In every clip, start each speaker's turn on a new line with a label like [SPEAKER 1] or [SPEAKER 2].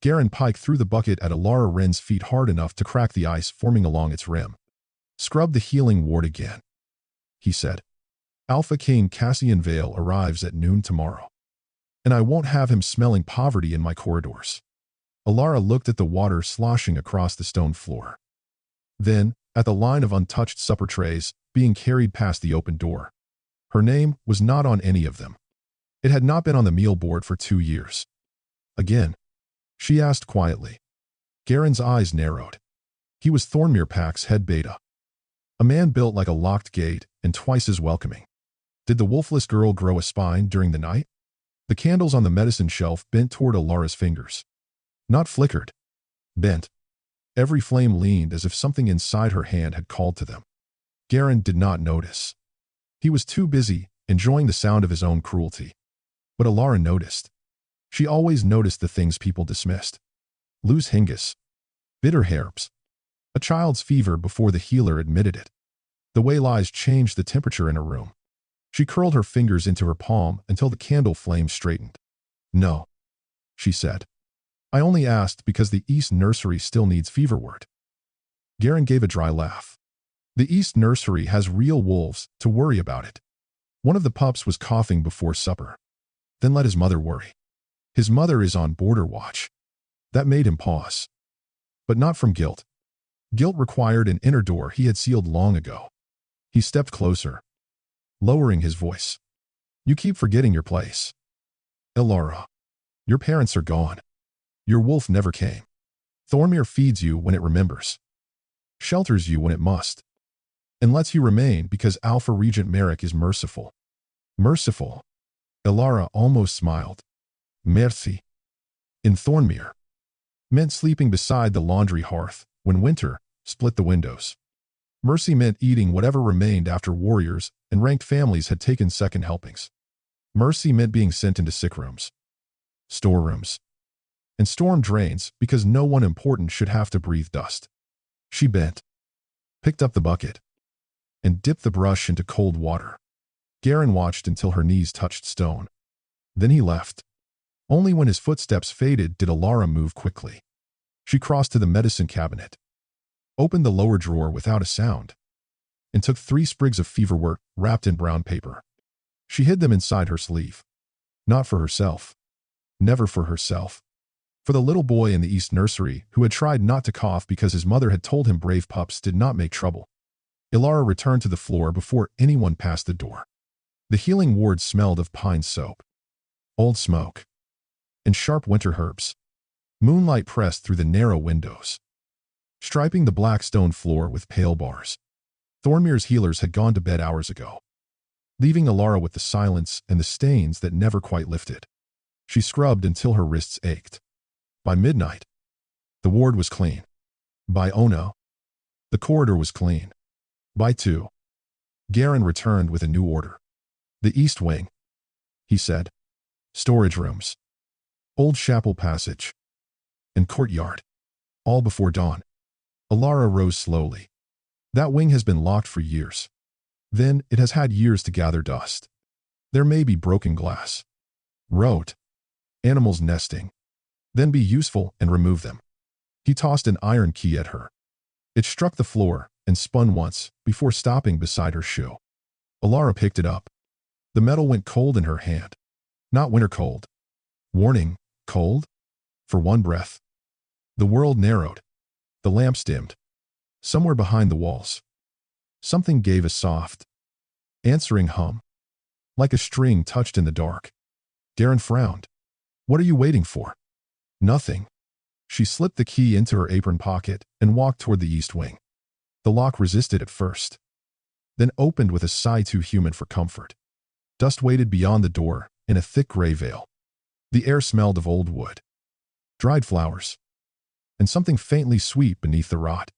[SPEAKER 1] Garen piked threw the bucket at Elara Wren's feet hard enough to crack the ice forming along its rim. "Scrub the healing ward again," he said. "Alpha King Cassian Vale arrives at noon tomorrow, and I won't have him smelling poverty in my corridors." Elara looked at the water sloshing across the stone floor. Then, at the line of untouched supper trays being carried past the open door. Her name was not on any of them. It had not been on the meal board for 2 years. "Again?" she asked quietly. Garen's eyes narrowed. He was Thornmere Pack's head beta. A man built like a locked gate and twice as welcoming. Did the Wolfless girl grow a spine during the night? The candles on the medicine shelf bent toward Elara's fingers. Not flickered. Bent. Every flame leaned as if something inside her hand had called to them. Garen did not notice. He was too busy, enjoying the sound of his own cruelty. But Elara noticed. She always noticed the things people dismissed. Loose hingus. Bitter herbs. A child's fever before the healer admitted it. The way lies changed the temperature in a room. She curled her fingers into her palm until the candle flame straightened. "No," she said. "I only asked because the East Nursery still needs feverwort." Garen gave a dry laugh. "The East Nursery has real wolves to worry about it." One of the pups was coughing before supper. Then let his mother worry. His mother is on border watch. That made him pause. But not from guilt. Guilt required an inner door he had sealed long ago. He stepped closer, lowering his voice. "You keep forgetting your place. Elara, your parents are gone. Your wolf never came. Thornmere feeds you when it remembers, shelters you when it must, and lets you remain because Alpha Regent Merrick is merciful." Merciful. Elara almost smiled. Merci. In Thornmere. Meant sleeping beside the laundry hearth when winter split the windows. Mercy meant eating whatever remained after warriors and ranked families had taken second helpings. Mercy meant being sent into sick rooms, storerooms, and storm drains because no one important should have to breathe dust. She bent, picked up the bucket, and dipped the brush into cold water. Garen watched until her knees touched stone. Then he left. Only when his footsteps faded did Elara move quickly. She crossed to the medicine cabinet, opened the lower drawer without a sound, and took 3 sprigs of feverwort wrapped in brown paper. She hid them inside her sleeve. Not for herself. Never for herself. For the little boy in the East Nursery who had tried not to cough because his mother had told him brave pups did not make trouble. Elara returned to the floor before anyone passed the door. The healing ward smelled of pine soap, old smoke, and sharp winter herbs. Moonlight pressed through the narrow windows, striping the black stone floor with pale bars. Thornmere's healers had gone to bed hours ago, leaving Elara with the silence and the stains that never quite lifted. She scrubbed until her wrists ached. By midnight, the ward was clean. By no, the corridor was clean. By 2, Garen returned with a new order. "The East Wing," he said. "Storage rooms, old chapel passage, and courtyard. All before dawn." Elara rose slowly. "That wing has been locked for years. Then it has had years to gather dust. There may be broken glass, rot, animals nesting. Then be useful and remove them." He tossed an iron key at her. It struck the floor and spun once before stopping beside her shoe. Elara picked it up. The metal went cold in her hand. Not winter cold. Warning, cold? For one breath. The world narrowed. The lamps dimmed. Somewhere behind the walls, something gave a soft, answering hum, like a string touched in the dark. Garen frowned. "What are you waiting for?" "Nothing." She slipped the key into her apron pocket and walked toward the east wing. The lock resisted at first, then opened with a sigh too human for comfort. Dust waited beyond the door in a thick gray veil. The air smelled of old wood, dried flowers, and something faintly sweet beneath the rot.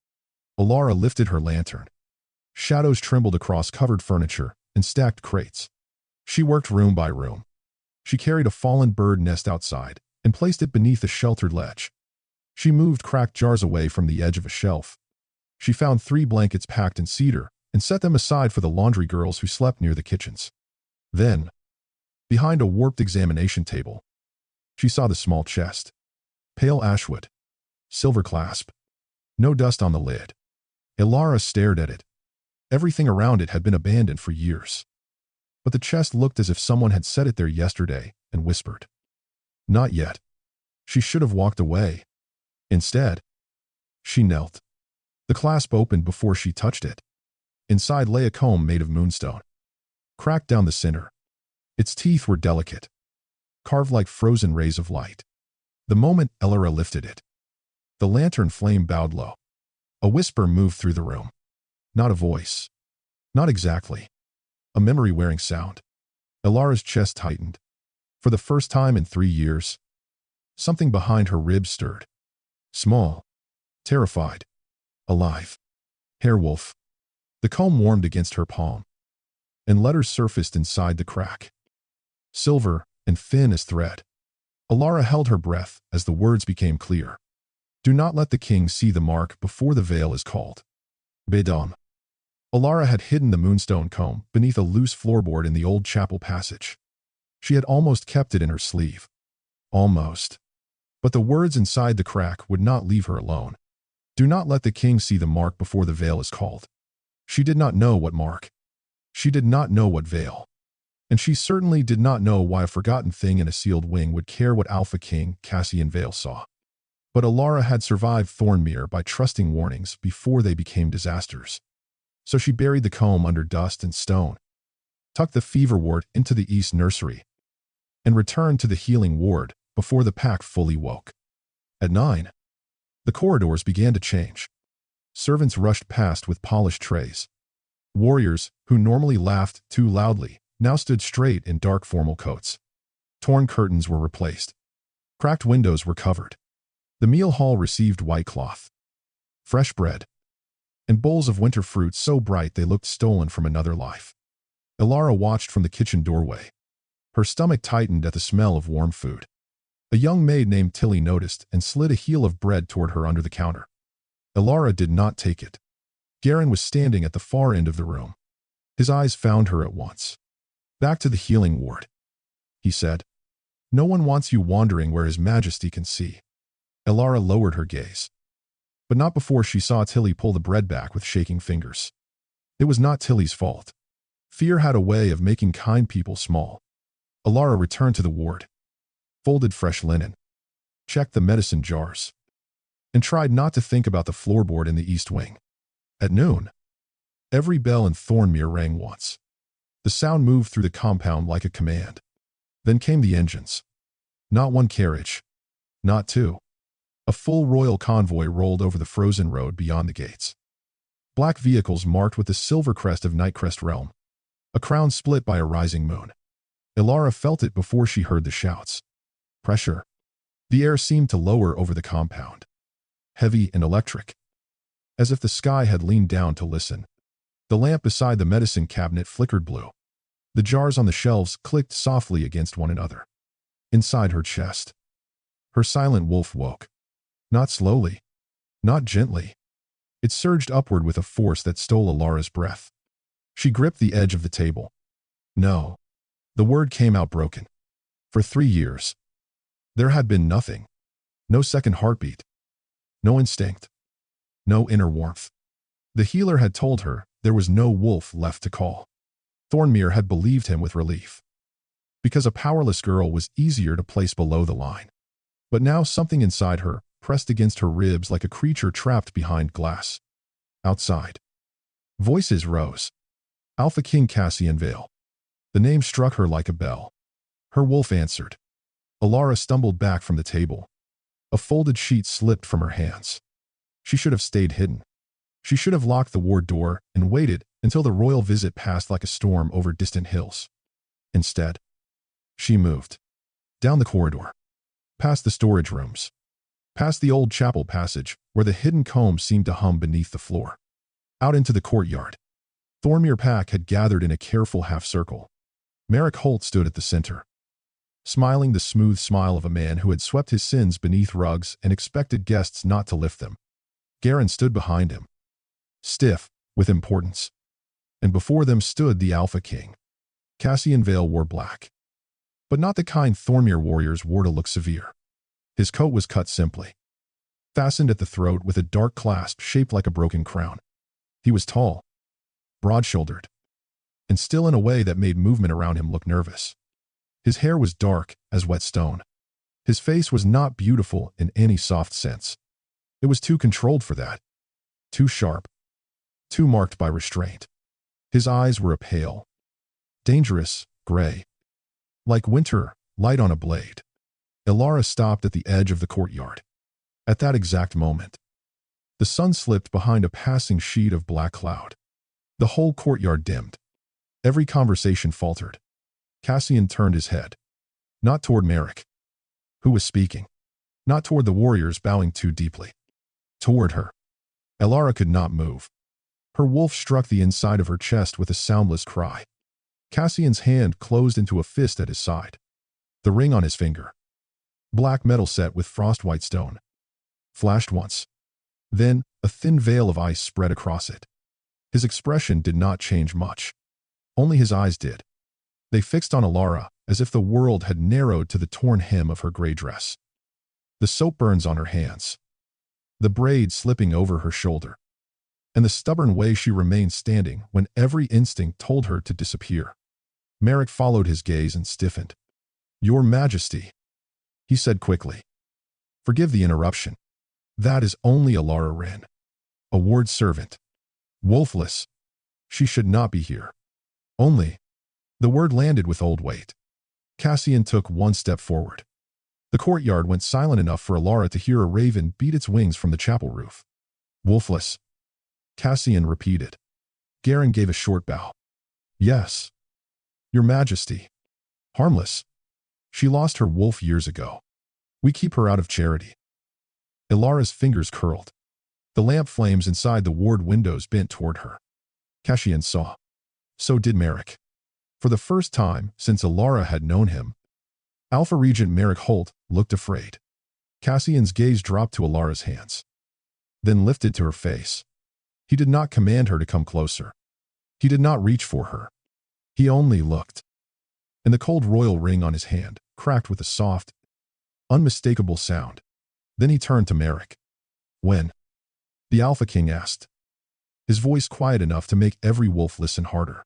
[SPEAKER 1] Elara lifted her lantern. Shadows trembled across covered furniture and stacked crates. She worked room by room. She carried a fallen bird nest outside and placed it beneath a sheltered ledge. She moved cracked jars away from the edge of a shelf. She found 3 blankets packed in cedar and set them aside for the laundry girls who slept near the kitchens. Then, behind a warped examination table, she saw the small chest. Pale ashwood. Silver clasp. No dust on the lid. Elara stared at it. Everything around it had been abandoned for years. But the chest looked as if someone had set it there yesterday and whispered. Not yet. She should have walked away. Instead, she knelt. The clasp opened before she touched it. Inside lay a comb made of moonstone. Cracked down the center. Its teeth were delicate, carved like frozen rays of light. The moment Elara lifted it, the lantern flame bowed low. A whisper moved through the room. Not a voice. Not exactly. A memory-wearing sound. Elara's chest tightened. For the first time in 3 years, something behind her ribs stirred. Small. Terrified. Alive. Hairwolf. The comb warmed against her palm, and letters surfaced inside the crack. Silver and thin as thread. Elara held her breath as the words became clear. Do not let the king see the mark before the veil is called. Bedam. Elara had hidden the moonstone comb beneath a loose floorboard in the old chapel passage. She had almost kept it in her sleeve. Almost. But the words inside the crack would not leave her alone. Do not let the king see the mark before the veil is called. She did not know what mark. She did not know what veil. And she certainly did not know why a forgotten thing in a sealed wing would care what Alpha King Cassian Vale saw. But Elara had survived Thornmere by trusting warnings before they became disasters. So she buried the comb under dust and stone, tucked the fever ward into the east nursery, and returned to the healing ward before the pack fully woke. At 9, the corridors began to change. Servants rushed past with polished trays. Warriors, who normally laughed too loudly, now stood straight in dark formal coats. Torn curtains were replaced. Cracked windows were covered. The meal hall received white cloth, fresh bread, and bowls of winter fruit so bright they looked stolen from another life. Elara watched from the kitchen doorway. Her stomach tightened at the smell of warm food. A young maid named Tilly noticed and slid a heel of bread toward her under the counter. Elara did not take it. Garin was standing at the far end of the room. His eyes found her at once. Back to the healing ward, he said. No one wants you wandering where His Majesty can see. Elara lowered her gaze. But not before she saw Tilly pull the bread back with shaking fingers. It was not Tilly's fault. Fear had a way of making kind people small. Elara returned to the ward, folded fresh linen, checked the medicine jars, and tried not to think about the floorboard in the east wing. At noon, every bell in Thornmere rang once. The sound moved through the compound like a command. Then came the engines. Not one carriage. Not two. A full royal convoy rolled over the frozen road beyond the gates. Black vehicles marked with the silver crest of Nightcrest Realm, a crown split by a rising moon. Elara felt it before she heard the shouts. Pressure. The air seemed to lower over the compound. Heavy and electric. As if the sky had leaned down to listen. The lamp beside the medicine cabinet flickered blue. The jars on the shelves clicked softly against one another. Inside her chest, her silent wolf woke. Not slowly. Not gently. It surged upward with a force that stole Elara's breath. She gripped the edge of the table. No. The word came out broken. For 3 years, there had been nothing. No second heartbeat. No instinct. No inner warmth. The healer had told her there was no wolf left to call. Thornmere had believed him with relief. Because a powerless girl was easier to place below the line. But now something inside her pressed against her ribs like a creature trapped behind glass. Outside, voices rose. Alpha King Cassian Vale. The name struck her like a bell. Her wolf answered. Elara stumbled back from the table. A folded sheet slipped from her hands. She should have stayed hidden. She should have locked the ward door and waited until the royal visit passed like a storm over distant hills. Instead, she moved. Down the corridor. Past the storage rooms. Past the old chapel passage where the hidden comb seemed to hum beneath the floor. Out into the courtyard. Thornmere Pack had gathered in a careful half-circle. Merrick Holt stood at the center, smiling the smooth smile of a man who had swept his sins beneath rugs and expected guests not to lift them. Garin stood behind him, stiff with importance. And before them stood the Alpha King. Cassian Vale wore black. But not the kind Thornmere warriors wore to look severe. His coat was cut simply, fastened at the throat with a dark clasp shaped like a broken crown. He was tall, broad-shouldered, and still in a way that made movement around him look nervous. His hair was dark as wet stone. His face was not beautiful in any soft sense. It was too controlled for that. Too sharp. Too marked by restraint. His eyes were a pale, dangerous gray, like winter light on a blade. Elara stopped at the edge of the courtyard. At that exact moment, the sun slipped behind a passing sheet of black cloud. The whole courtyard dimmed. Every conversation faltered. Cassian turned his head. Not toward Merrick, who was speaking. Not toward the warriors bowing too deeply. Toward her. Elara could not move. Her wolf struck the inside of her chest with a soundless cry. Cassian's hand closed into a fist at his side. The ring on his finger, black metal set with frost-white stone, flashed once. Then, a thin veil of ice spread across it. His expression did not change much. Only his eyes did. They fixed on Elara as if the world had narrowed to the torn hem of her gray dress. The soap burns on her hands, the braid slipping over her shoulder, and the stubborn way she remained standing when every instinct told her to disappear. Merrick followed his gaze and stiffened. "Your Majesty," he said quickly. "Forgive the interruption. That is only Elara Wren, a ward servant. Wolfless. She should not be here. Only." The word landed with old weight. Cassian took one step forward. The courtyard went silent enough for Elara to hear a raven beat its wings from the chapel roof. "Wolfless," Cassian repeated. Garen gave a short bow. "Yes, Your Majesty. Harmless. She lost her wolf years ago. We keep her out of charity." Elara's fingers curled. The lamp flames inside the ward windows bent toward her. Cassian saw. So did Merrick. For the first time since Elara had known him, Alpha Regent Merrick Holt looked afraid. Cassian's gaze dropped to Elara's hands, then lifted to her face. He did not command her to come closer. He did not reach for her. He only looked. And the cold royal ring on his hand cracked with a soft, unmistakable sound. Then he turned to Merrick. "When?" the Alpha King asked, his voice quiet enough to make every wolf listen harder.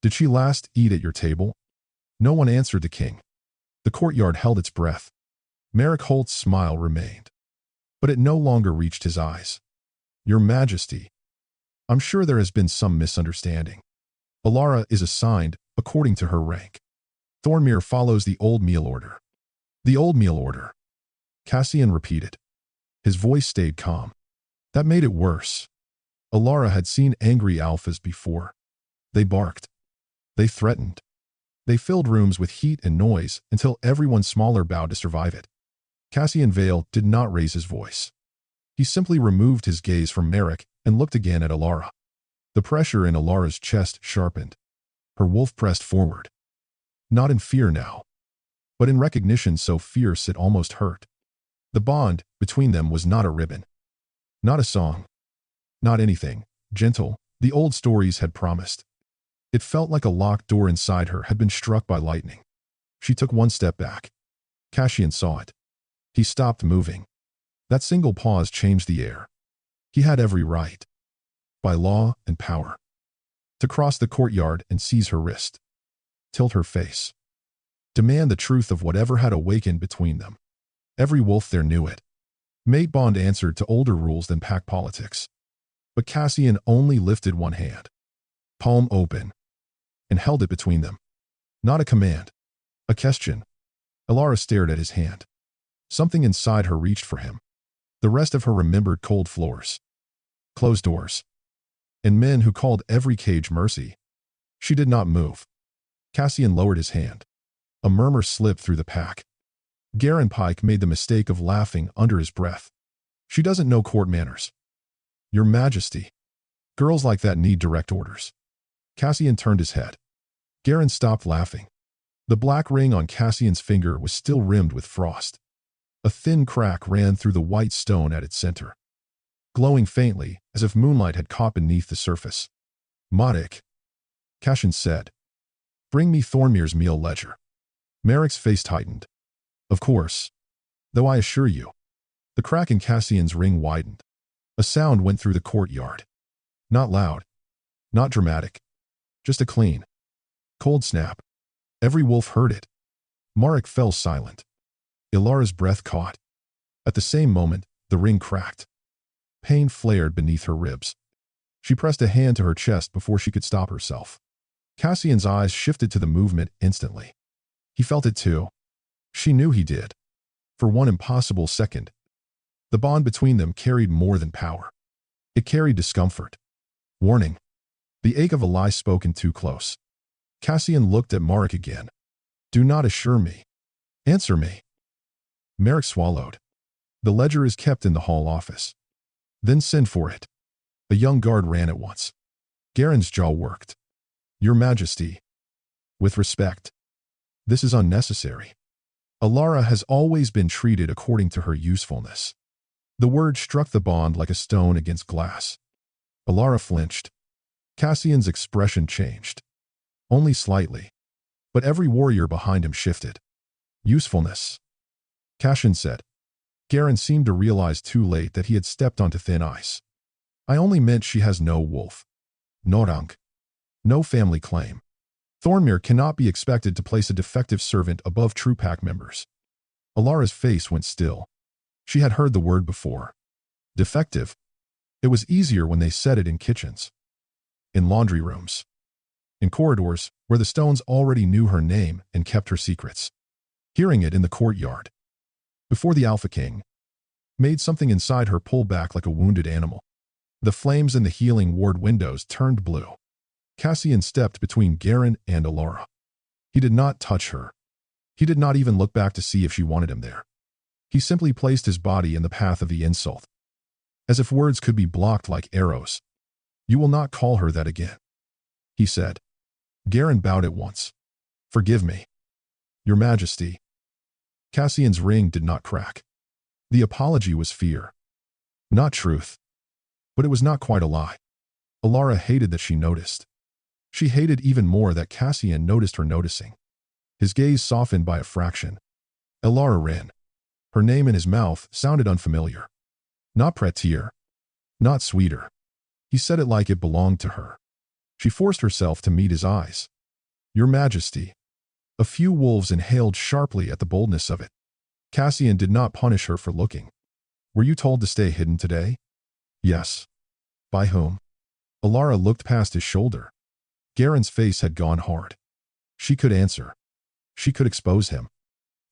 [SPEAKER 1] "Did she last eat at your table?" No one answered the king. The courtyard held its breath. Merrick Holt's smile remained, but it no longer reached his eyes. "Your Majesty, I'm sure there has been some misunderstanding. Elara is assigned according to her rank. Thornmere follows the old meal order." "The old meal order," Cassian repeated. His voice stayed calm. That made it worse. Elara had seen angry alphas before. They barked. They threatened. They filled rooms with heat and noise until everyone smaller bowed to survive it. Cassian Vale did not raise his voice. He simply removed his gaze from Merrick and looked again at Elara. The pressure in Elara's chest sharpened. Her wolf pressed forward. Not in fear now, but in recognition so fierce it almost hurt. The bond between them was not a ribbon. Not a song. Not anything gentle the old stories had promised. It felt like a locked door inside her had been struck by lightning. She took one step back. Cassian saw it. He stopped moving. That single pause changed the air. He had every right, by law and power, to cross the courtyard and seize her wrist, tilt her face, demand the truth of whatever had awakened between them. Every wolf there knew it. Mate bond answered to older rules than pack politics. But Cassian only lifted one hand, palm open, and held it between them. Not a command, a question. Elara stared at his hand. Something inside her reached for him. The rest of her remembered cold floors, closed doors, and men who called every cage mercy. She did not move. Cassian lowered his hand. A murmur slipped through the pack. Garen Pike made the mistake of laughing under his breath. "She doesn't know court manners." "Your Majesty, girls like that need direct orders." Cassian turned his head. Garen stopped laughing. The black ring on Cassian's finger was still rimmed with frost. A thin crack ran through the white stone at its center, glowing faintly as if moonlight had caught beneath the surface. "Madik," Cassian said. "Bring me Thornmere's meal ledger." Merrick's face tightened. "Of course." Though I assure you, the crack in Cassian's ring widened. A sound went through the courtyard. Not loud, not dramatic, just a clean, cold snap. Every wolf heard it. Marek fell silent. Elara's breath caught. At the same moment, the ring cracked. Pain flared beneath her ribs. She pressed a hand to her chest before she could stop herself. Cassian's eyes shifted to the movement instantly. He felt it too. She knew he did. For one impossible second, the bond between them carried more than power. It carried discomfort. Warning. The ache of a lie spoken too close. Cassian looked at Marek again. Do not assure me. Answer me. Marek swallowed. The ledger is kept in the hall office. Then send for it. A young guard ran at once. Garen's jaw worked. Your Majesty. With respect. This is unnecessary. Elara has always been treated according to her usefulness. The word struck the bond like a stone against glass. Elara flinched. Cassian's expression changed. Only slightly. But every warrior behind him shifted. Usefulness. Cassian said. Garen seemed to realize too late that he had stepped onto thin ice. I only meant she has no wolf. No rank. No family claim. Thornmere cannot be expected to place a defective servant above true pack members. Elara's face went still. She had heard the word before. Defective. It was easier when they said it in kitchens. In laundry rooms. In corridors, where the stones already knew her name and kept her secrets. Hearing it in the courtyard. Before the Alpha King. Made something inside her pull back like a wounded animal. The flames in the healing ward windows turned blue. Cassian stepped between Garen and Elara. He did not touch her. He did not even look back to see if she wanted him there. He simply placed his body in the path of the insult. As if words could be blocked like arrows. You will not call her that again, he said. Garen bowed at once. Forgive me. Your Majesty. Cassian's ring did not crack. The apology was fear. Not truth. But it was not quite a lie. Elara hated that she noticed. She hated even more that Cassian noticed her noticing. His gaze softened by a fraction. Elara Wren. Her name in his mouth sounded unfamiliar. Not prettier. Not sweeter. He said it like it belonged to her. She forced herself to meet his eyes. Your Majesty. A few wolves inhaled sharply at the boldness of it. Cassian did not punish her for looking. Were you told to stay hidden today? Yes. By whom? Elara looked past his shoulder. Garen's face had gone hard. She could answer. She could expose him.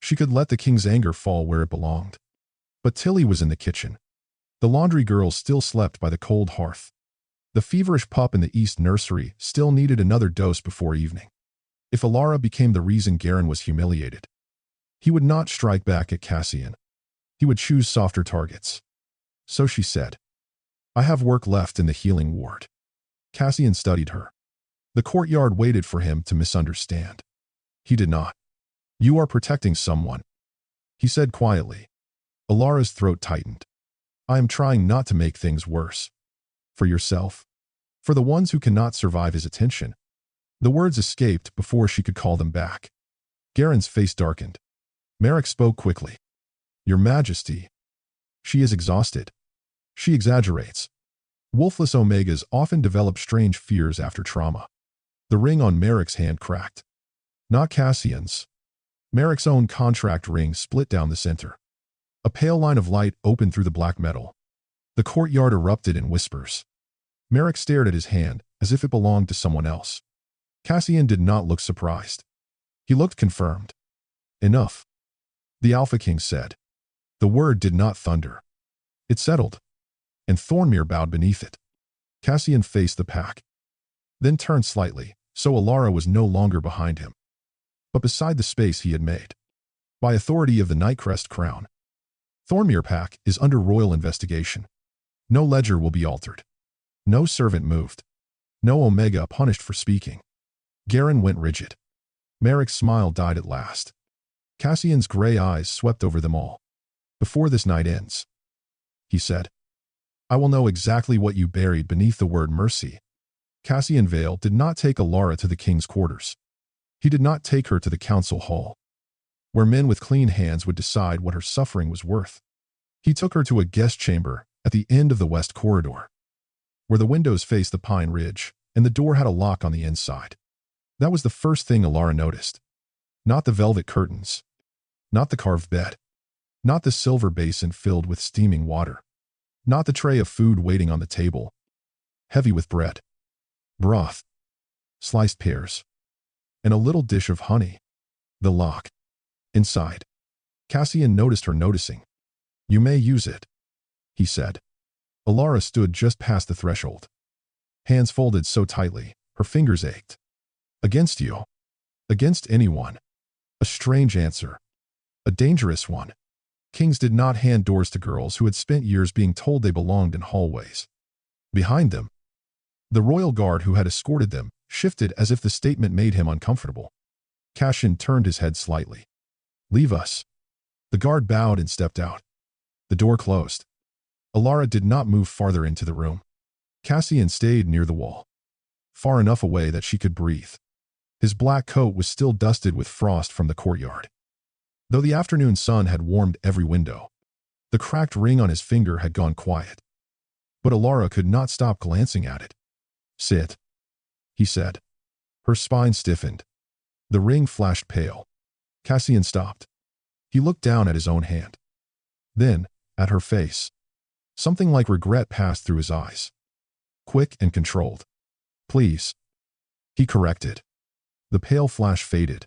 [SPEAKER 1] She could let the king's anger fall where it belonged. But Tilly was in the kitchen. The laundry girls still slept by the cold hearth. The feverish pup in the East nursery still needed another dose before evening. If Elara became the reason Garen was humiliated, he would not strike back at Cassian. He would choose softer targets. So she said, I have work left in the healing ward. Cassian studied her. The courtyard waited for him to misunderstand. He did not. You are protecting someone, he said quietly. Elara's throat tightened. I am trying not to make things worse. For yourself. For the ones who cannot survive his attention. The words escaped before she could call them back. Garen's face darkened. Marek spoke quickly. Your Majesty. She is exhausted. She exaggerates. Wolfless Omegas often develop strange fears after trauma. The ring on Marek's hand cracked. Not Cassian's. Marek's own contract ring split down the center. A pale line of light opened through the black metal. The courtyard erupted in whispers. Marek stared at his hand as if it belonged to someone else. Cassian did not look surprised. He looked confirmed. Enough. The Alpha King said. The word did not thunder. It settled. And Thornmere bowed beneath it. Cassian faced the pack. Then turned slightly, so Elara was no longer behind him. But beside the space he had made. By authority of the Nightcrest Crown. Thornmere Pack is under royal investigation. No ledger will be altered. No servant moved. No Omega punished for speaking. Garen went rigid. Marek's smile died at last. Cassian's gray eyes swept over them all. Before this night ends, he said, I will know exactly what you buried beneath the word mercy. Cassian Vale did not take Elara to the king's quarters. He did not take her to the council hall. where men with clean hands would decide what her suffering was worth. He took her to a guest chamber at the end of the west corridor, where the windows faced the pine ridge, and the door had a lock on the inside. That was the first thing Elara noticed. Not the velvet curtains, not the carved bed, not the silver basin filled with steaming water, not the tray of food waiting on the table, heavy with bread, broth, sliced pears, and a little dish of honey. The lock. Inside. Cassian noticed her noticing. "You may use it," he said. Elara stood just past the threshold. Hands folded so tightly, her fingers ached. "Against you. Against anyone." A strange answer. A dangerous one. Kings did not hand doors to girls who had spent years being told they belonged in hallways. Behind them, the royal guard who had escorted them shifted as if the statement made him uncomfortable. Cassian turned his head slightly. "Leave us." The guard bowed and stepped out. The door closed. Elara did not move farther into the room. Cassian stayed near the wall, far enough away that she could breathe. His black coat was still dusted with frost from the courtyard. Though the afternoon sun had warmed every window, the cracked ring on his finger had gone quiet. But Elara could not stop glancing at it. "Sit," he said. Her spine stiffened. The ring flashed pale. Cassian stopped. He looked down at his own hand. Then, at her face. Something like regret passed through his eyes. Quick and controlled. "Please," he corrected. The pale flash faded.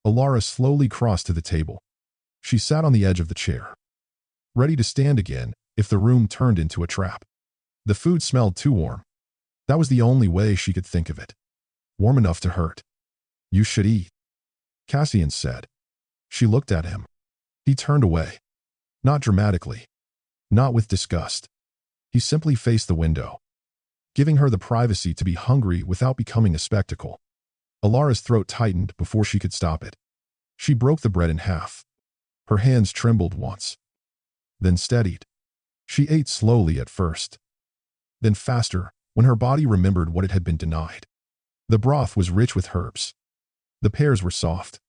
[SPEAKER 1] Elara slowly crossed to the table. She sat on the edge of the chair, ready to stand again if the room turned into a trap. The food smelled too warm. That was the only way she could think of it. Warm enough to hurt. "You should eat," Cassian said. She looked at him. He turned away. Not dramatically. Not with disgust. He simply faced the window, giving her the privacy to be hungry without becoming a spectacle. Elara's throat tightened before she could stop it. She broke the bread in half. Her hands trembled once, then steadied. She ate slowly at first, then faster when her body remembered what it had been denied. The broth was rich with herbs. The pears were soft.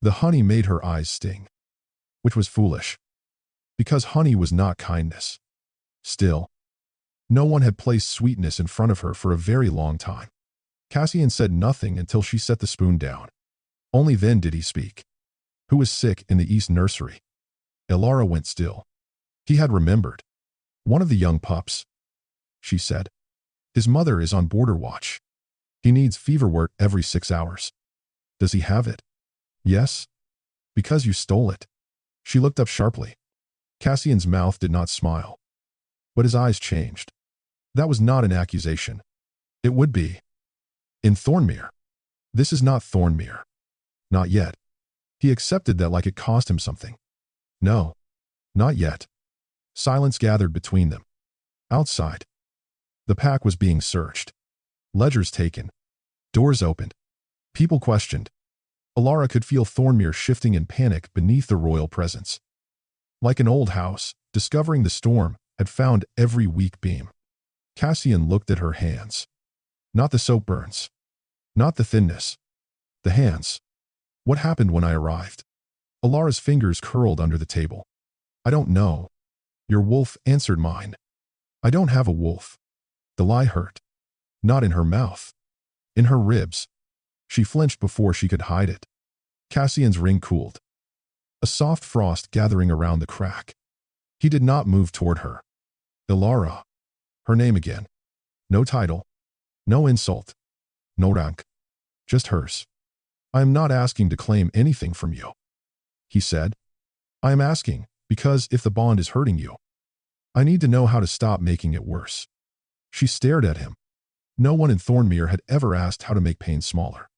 [SPEAKER 1] The honey made her eyes sting, which was foolish, because honey was not kindness. Still, no one had placed sweetness in front of her for a very long time. Cassian said nothing until she set the spoon down. Only then did he speak. "Who was sick in the East Nursery?" Elara went still. He had remembered. "One of the young pups," she said. "His mother is on border watch. He needs feverwort every 6 hours. Does he have it?" "Yes." "Because you stole it." She looked up sharply. Cassian's mouth did not smile, but his eyes changed. That was not an accusation. It would be. "In Thornmere." "This is not Thornmere." "Not yet." He accepted that like it cost him something. "No, not yet." Silence gathered between them. Outside, the pack was being searched. Ledgers taken. Doors opened. People questioned. Elara could feel Thornmere shifting in panic beneath the royal presence. Like an old house, discovering the storm had found every weak beam. Cassian looked at her hands. Not the soap burns. Not the thinness. The hands. "What happened when I arrived?" Elara's fingers curled under the table. "I don't know. Your wolf answered mine." "I don't have a wolf." The lie hurt. Not in her mouth. In her ribs. She flinched before she could hide it. Cassian's ring cooled. A soft frost gathering around the crack. He did not move toward her. Elara. Her name again. No title. No insult. No rank. Just hers. "I am not asking to claim anything from you," he said. "I am asking because if the bond is hurting you, I need to know how to stop making it worse." She stared at him. No one in Thornmere had ever asked how to make pain smaller.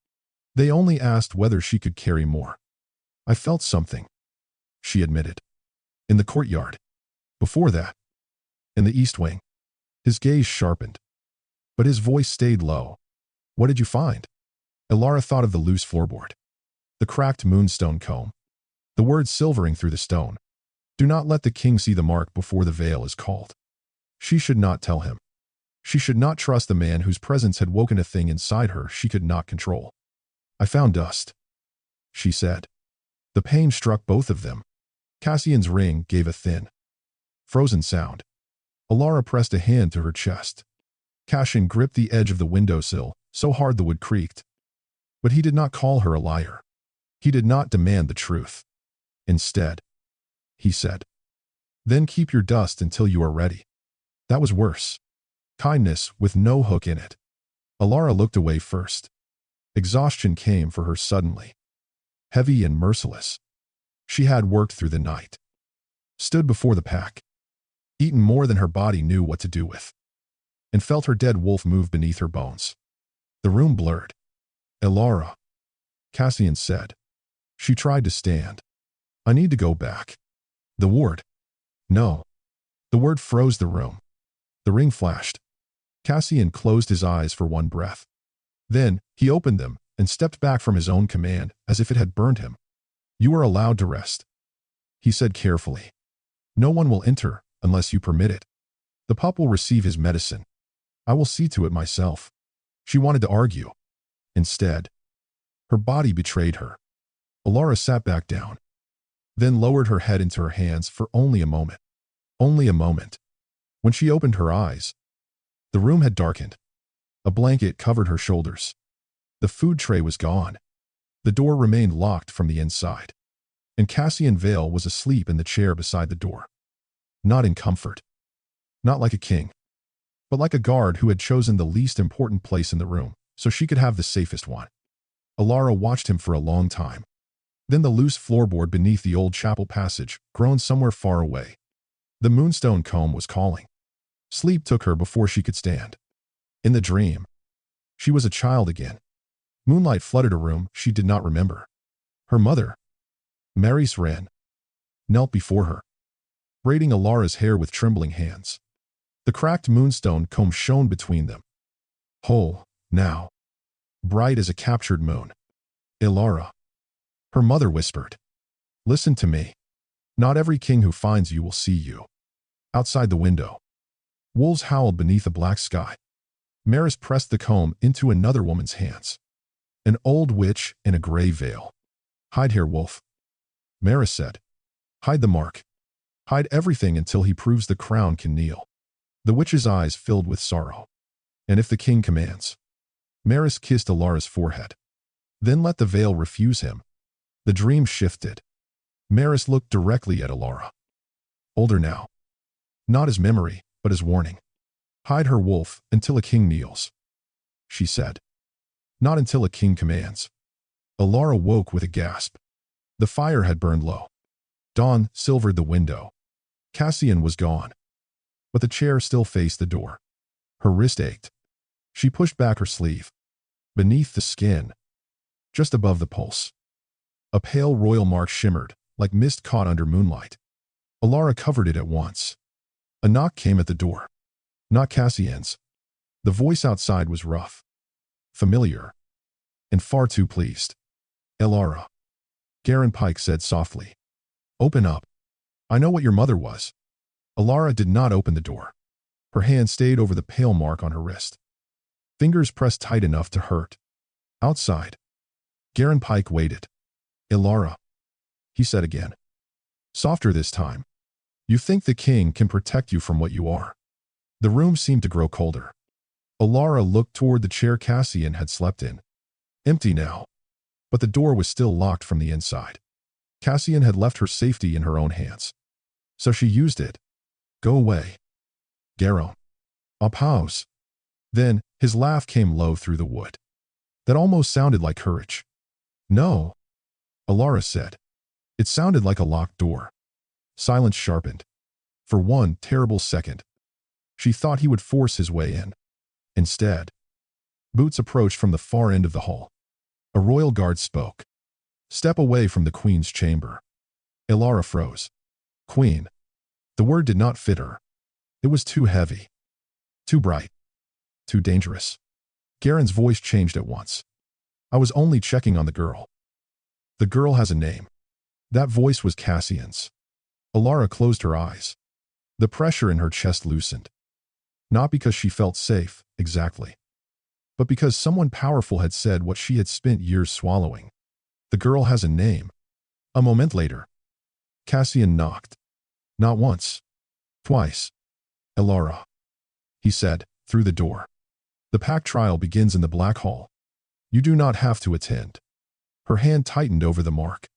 [SPEAKER 1] They only asked whether she could carry more. "I felt something," she admitted. "In the courtyard. Before that. In the east wing." His gaze sharpened, but his voice stayed low. "What did you find?" Elara thought of the loose floorboard. The cracked moonstone comb. The words silvering through the stone. "Do not let the king see the mark before the veil is called." She should not tell him. She should not trust the man whose presence had woken a thing inside her she could not control. "I found dust," she said. The pain struck both of them. Cassian's ring gave a thin, frozen sound. Elara pressed a hand to her chest. Cassian gripped the edge of the windowsill, so hard the wood creaked. But he did not call her a liar. He did not demand the truth. Instead, he said, "Then keep your dust until you are ready." That was worse. Kindness with no hook in it. Elara looked away first. Exhaustion came for her suddenly. Heavy and merciless. She had worked through the night. Stood before the pack. Eaten more than her body knew what to do with. And felt her dead wolf move beneath her bones. The room blurred. "Elara," Cassian said. She tried to stand. "I need to go back." The ward. No. The word froze the room. The ring flashed. Cassian closed his eyes for one breath. Then, he opened them and stepped back from his own command as if it had burned him. "You are allowed to rest," he said carefully. "No one will enter unless you permit it. The pup will receive his medicine. I will see to it myself." She wanted to argue. Instead, her body betrayed her. Elara sat back down, then lowered her head into her hands for only a moment. Only a moment. When she opened her eyes, the room had darkened. A blanket covered her shoulders. The food tray was gone. The door remained locked from the inside. And Cassian Vale was asleep in the chair beside the door. Not in comfort. Not like a king. But like a guard who had chosen the least important place in the room, so she could have the safest one. Elara watched him for a long time. Then the loose floorboard beneath the old chapel passage, grown somewhere far away. The moonstone comb was calling. Sleep took her before she could stand. In the dream, she was a child again. Moonlight flooded a room she did not remember. Her mother, Elara Wren, knelt before her, braiding Elara's hair with trembling hands. The cracked moonstone comb shone between them. Whole, now. Bright as a captured moon. "Elara," her mother whispered. "Listen to me. Not every king who finds you will see you." Outside the window, wolves howled beneath a black sky. Maris pressed the comb into another woman's hands. An old witch in a gray veil. "Hide here, wolf," Maris said. "Hide the mark. Hide everything until he proves the crown can kneel." The witch's eyes filled with sorrow. "And if the king commands?" Maris kissed Elara's forehead. "Then let the veil refuse him." The dream shifted. Maris looked directly at Elara. Older now. Not as memory, but as warning. "Hide her, wolf, until a king kneels," she said. "Not until a king commands." Elara woke with a gasp. The fire had burned low. Dawn silvered the window. Cassian was gone. But the chair still faced the door. Her wrist ached. She pushed back her sleeve. Beneath the skin, just above the pulse, a pale royal mark shimmered, like mist caught under moonlight. Elara covered it at once. A knock came at the door. Not Cassian's. The voice outside was rough, familiar, and far too pleased. "Elara," Garen Pike said softly. "Open up. I know what your mother was." Elara did not open the door. Her hand stayed over the pale mark on her wrist. Fingers pressed tight enough to hurt. Outside, Garen Pike waited. "Elara," he said again. Softer this time. "You think the king can protect you from what you are." The room seemed to grow colder. Elara looked toward the chair Cassian had slept in. Empty now. But the door was still locked from the inside. Cassian had left her safety in her own hands. So she used it. "Go away, Garo. I'll pause." Then, his laugh came low through the wood. That almost sounded like courage. "No," Elara said. It sounded like a locked door. Silence sharpened. For one terrible second, she thought he would force his way in. Instead, boots approached from the far end of the hall. A royal guard spoke. "Step away from the queen's chamber." Elara froze. "Queen." The word did not fit her. It was too heavy. Too bright. Too dangerous. Garen's voice changed at once. "I was only checking on the girl." "The girl has a name." That voice was Cassian's. Elara closed her eyes. The pressure in her chest loosened. Not because she felt safe, exactly. But because someone powerful had said what she had spent years swallowing. "The girl has a name." A moment later, Cassian knocked. Not once. Twice. Elara, he said, through the door. The pack trial begins in the Black Hall. You do not have to attend. Her hand tightened over the mark.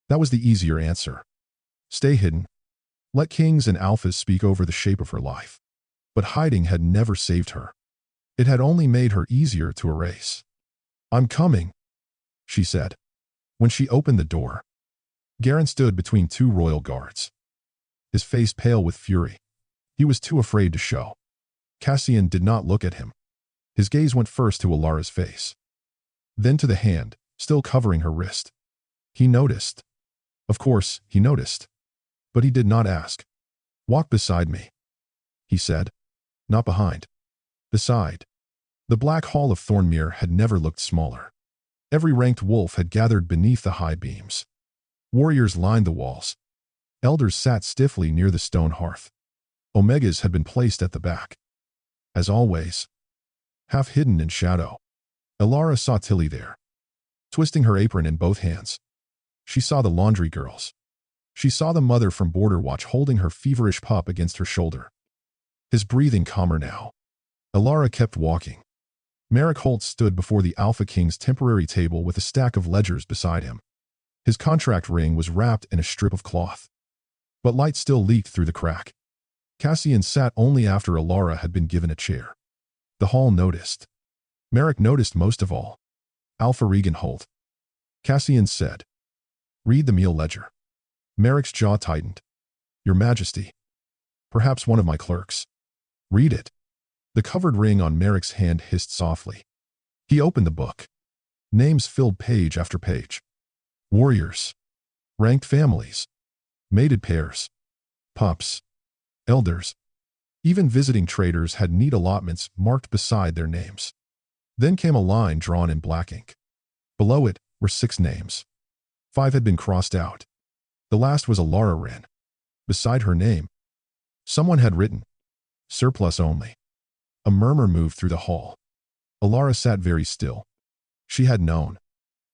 [SPEAKER 1] That was the easier answer. Stay hidden. Let kings and alphas speak over the shape of her life. But hiding had never saved her. It had only made her easier to erase. I'm coming, she said. When she opened the door, Garen stood between two royal guards. His face pale with fury. He was too afraid to show. Cassian did not look at him. His gaze went first to Elara's face, then to the hand, still covering her wrist. He noticed. Of course, he noticed. But he did not ask. Walk beside me, he said. Not behind. Beside. The Black Hall of Thornmere had never looked smaller. Every ranked wolf had gathered beneath the high beams. Warriors lined the walls. Elders sat stiffly near the stone hearth. Omegas had been placed at the back. As always, half hidden in shadow, Elara saw Tilly there, twisting her apron in both hands. She saw the laundry girls. She saw the mother from Border Watch holding her feverish pup against her shoulder. His breathing calmer now. Elara kept walking. Merrick Holt stood before the Alpha King's temporary table with a stack of ledgers beside him. His contract ring was wrapped in a strip of cloth. But light still leaked through the crack. Cassian sat only after Elara had been given a chair. The hall noticed. Merrick noticed most of all. Alpha Regan Holt. Cassian said, "Read the meal ledger." Merrick's jaw tightened. "Your Majesty." "Perhaps one of my clerks." "Read it." The covered ring on Merrick's hand hissed softly. He opened the book. Names filled page after page. Warriors. Ranked families. Mated pairs. Pups. Elders. Even visiting traders had neat allotments marked beside their names. Then came a line drawn in black ink. Below it were 6 names. 5 had been crossed out. The last was Elara Wren. Beside her name, someone had written, "Surplus only." A murmur moved through the hall. Elara sat very still. She had known.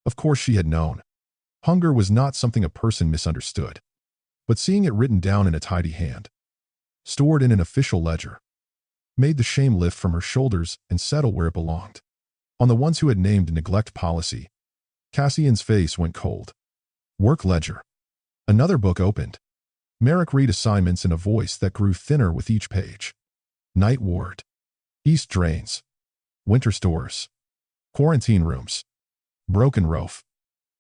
[SPEAKER 1] Of course she had known. Hunger was not something a person misunderstood. But seeing it written down in a tidy hand, stored in an official ledger, made the shame lift from her shoulders and settle where it belonged. On the ones who had named neglect policy, Cassian's face went cold. Work ledger. Another book opened. Merrick read assignments in a voice that grew thinner with each page. Night ward. East drains. Winter stores. Quarantine rooms. Broken roof.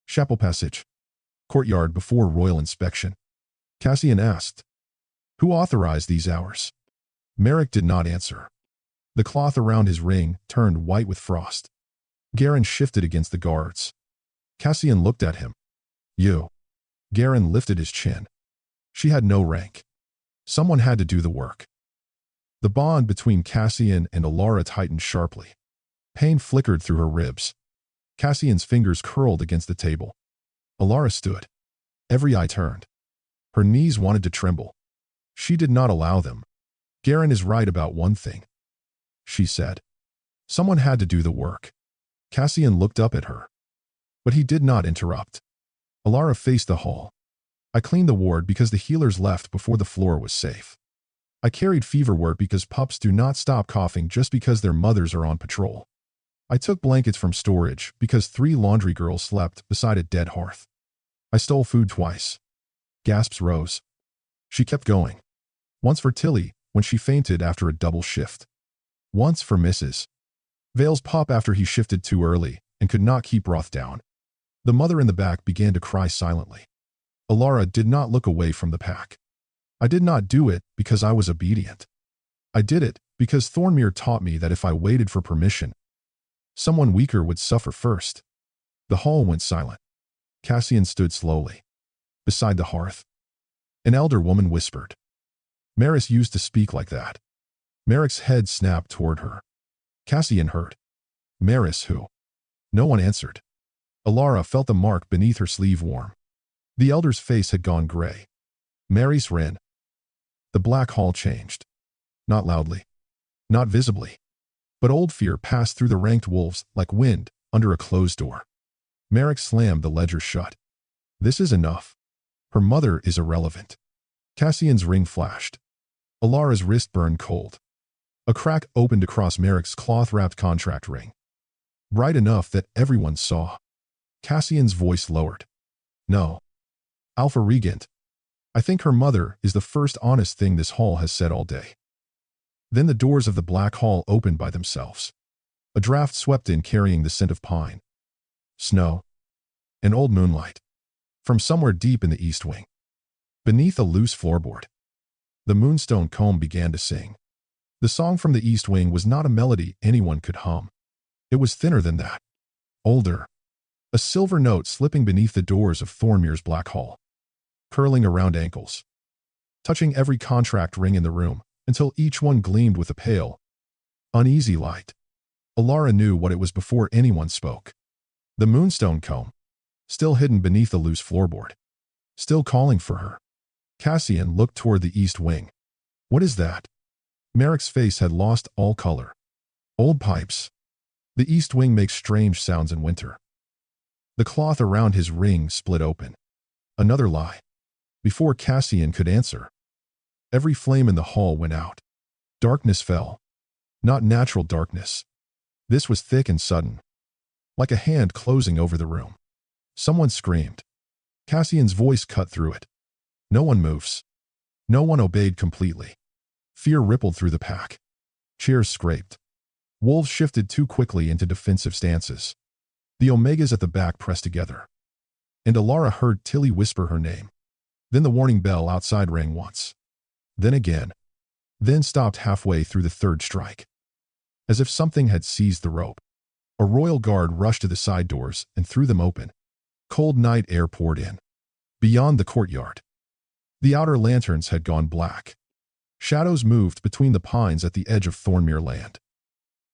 [SPEAKER 1] Chapel passage. Courtyard before royal inspection. Cassian asked, "Who authorized these hours?" Merrick did not answer. The cloth around his ring turned white with frost. Garen shifted against the guards. Cassian looked at him. "You." Garen lifted his chin. She had no rank. Someone had to do the work. The bond between Cassian and Elara tightened sharply. Pain flickered through her ribs. Cassian's fingers curled against the table. Elara stood. Every eye turned. Her knees wanted to tremble. She did not allow them. "Garen is right about one thing," she said. Someone had to do the work. Cassian looked up at her. But he did not interrupt. Elara faced the hall. "I cleaned the ward because the healers left before the floor was safe. I carried feverwort because pups do not stop coughing just because their mothers are on patrol. I took blankets from storage because 3 laundry girls slept beside a dead hearth. I stole food twice." Gasps rose. She kept going. Once for Tilly, when she fainted after a double shift. Once for Mrs. Vale's pup after he shifted too early and could not keep Roth down. The mother in the back began to cry silently. Elara did not look away from the pack. "I did not do it because I was obedient. I did it because Thornmere taught me that if I waited for permission, someone weaker would suffer first." The hall went silent. Cassian stood slowly. Beside the hearth, an elder woman whispered. "Maris used to speak like that." Merrick's head snapped toward her. Cassian heard. "Maris who?" No one answered. Elara felt the mark beneath her sleeve warm. The elder's face had gone gray. "Maris Wren." The Black Hall changed. Not loudly. Not visibly. But old fear passed through the ranked wolves like wind under a closed door. Merrick slammed the ledger shut. This is enough. Her mother is irrelevant. Cassian's ring flashed. Elara's wrist burned cold. A crack opened across Merrick's cloth-wrapped contract ring. Bright enough that everyone saw. Cassian's voice lowered. No. Alpha Regent. I think her mother is the first honest thing this hall has said all day. Then the doors of the black hall opened by themselves. A draft swept in carrying the scent of pine, snow, and old moonlight. From somewhere deep in the east wing, beneath a loose floorboard, the moonstone comb began to sing. The song from the east wing was not a melody anyone could hum. It was thinner than that, older, a silver note slipping beneath the doors of Thornmere's black hall, curling around ankles, touching every contract ring in the room until each one gleamed with a pale, uneasy light. Elara knew what it was before anyone spoke. The moonstone comb, still hidden beneath the loose floorboard, still calling for her. Cassian looked toward the east wing. What is that? Merrick's face had lost all color. Old pipes. The east wing makes strange sounds in winter. The cloth around his ring split open. Another lie. Before Cassian could answer, every flame in the hall went out. Darkness fell. Not natural darkness. This was thick and sudden, like a hand closing over the room. Someone screamed. Cassian's voice cut through it. No one moves. No one obeyed completely. Fear rippled through the pack. Chairs scraped. Wolves shifted too quickly into defensive stances. The Omegas at the back pressed together. And Elara heard Tilly whisper her name. Then the warning bell outside rang once. Then again. Then stopped halfway through the third strike. As if something had seized the rope. A royal guard rushed to the side doors and threw them open. Cold night air poured in. Beyond the courtyard, the outer lanterns had gone black. Shadows moved between the pines at the edge of Thornmere land.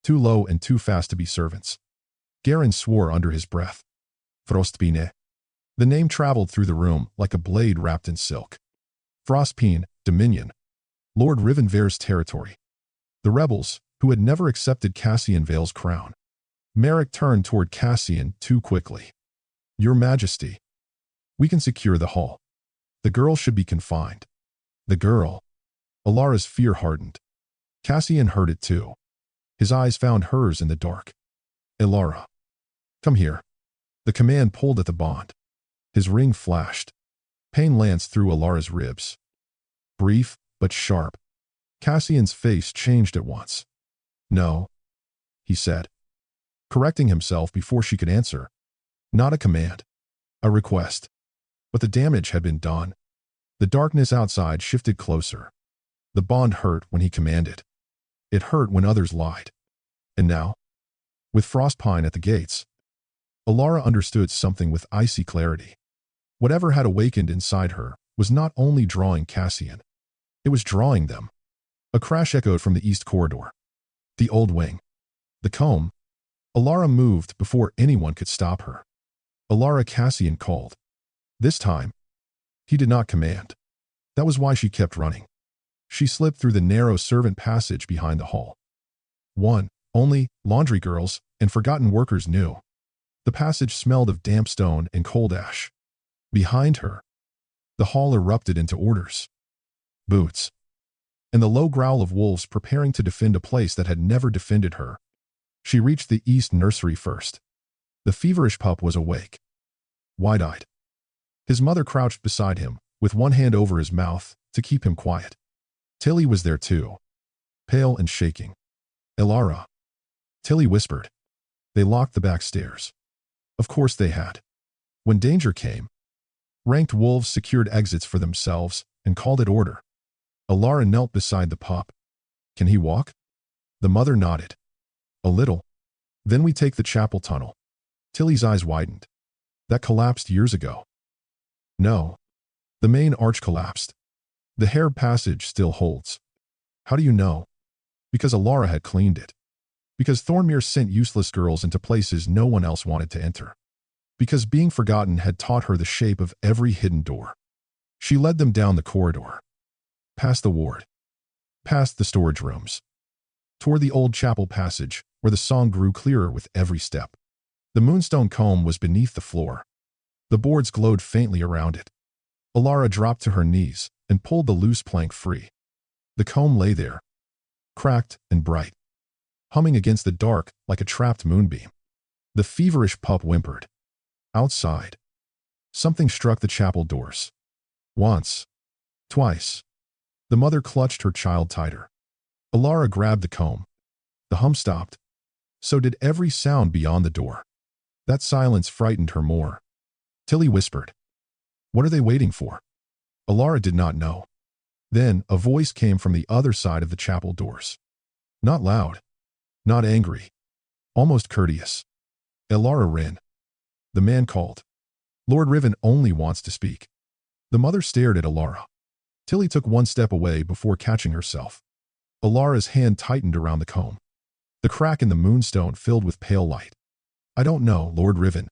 [SPEAKER 1] Too low and too fast to be servants. Garen swore under his breath. Frostpine. The name traveled through the room like a blade wrapped in silk. Frostpine, Dominion. Lord Rivenvare's territory. The rebels, who had never accepted Cassian Vale's crown. Merrick turned toward Cassian too quickly. Your Majesty. We can secure the hall. The girl should be confined. The girl. Elara's fear hardened. Cassian heard it too. His eyes found hers in the dark. Elara. Come here. The command pulled at the bond. His ring flashed. Pain lanced through Elara's ribs. Brief, but sharp. Cassian's face changed at once. No, he said, correcting himself before she could answer. Not a command. A request. But the damage had been done. The darkness outside shifted closer. The bond hurt when he commanded. It hurt when others lied. And now, with Frostpine at the gates, Elara understood something with icy clarity. Whatever had awakened inside her was not only drawing Cassian. It was drawing them. A crash echoed from the east corridor. The old wing. The comb. Elara moved before anyone could stop her. Elara, Cassian called. This time, he did not command. That was why she kept running. She slipped through the narrow servant passage behind the hall. Only laundry girls and forgotten workers knew. The passage smelled of damp stone and cold ash. Behind her, the hall erupted into orders. Boots. And the low growl of wolves preparing to defend a place that had never defended her. She reached the east nursery first. The feverish pup was awake. Wide-eyed. His mother crouched beside him, with one hand over his mouth, to keep him quiet. Tilly was there too. Pale and shaking. Elara. Tilly whispered. They locked the back stairs. Of course they had. When danger came, ranked wolves secured exits for themselves and called it order. Elara knelt beside the pup. Can he walk? The mother nodded. A little. Then we take the chapel tunnel. Tilly's eyes widened. That collapsed years ago. No. The main arch collapsed. The hair passage still holds. How do you know? Because Elara had cleaned it. Because Thornmere sent useless girls into places no one else wanted to enter. Because being forgotten had taught her the shape of every hidden door. She led them down the corridor. Past the ward. Past the storage rooms. Toward the old chapel passage, where the song grew clearer with every step. The moonstone comb was beneath the floor. The boards glowed faintly around it. Elara dropped to her knees and pulled the loose plank free. The comb lay there, cracked and bright, humming against the dark like a trapped moonbeam. The feverish pup whimpered. Outside, something struck the chapel doors. Once, twice. The mother clutched her child tighter. Elara grabbed the comb. The hum stopped. So did every sound beyond the door. That silence frightened her more. Tilly whispered, "What are they waiting for?" Elara did not know. Then a voice came from the other side of the chapel doors. Not loud, not angry, almost courteous. "Elara Wren," the man called. "Lord Riven only wants to speak." The mother stared at Elara. Tilly took one step away before catching herself. Alara's hand tightened around the comb. The crack in the moonstone filled with pale light. "I don't know, Lord Riven,"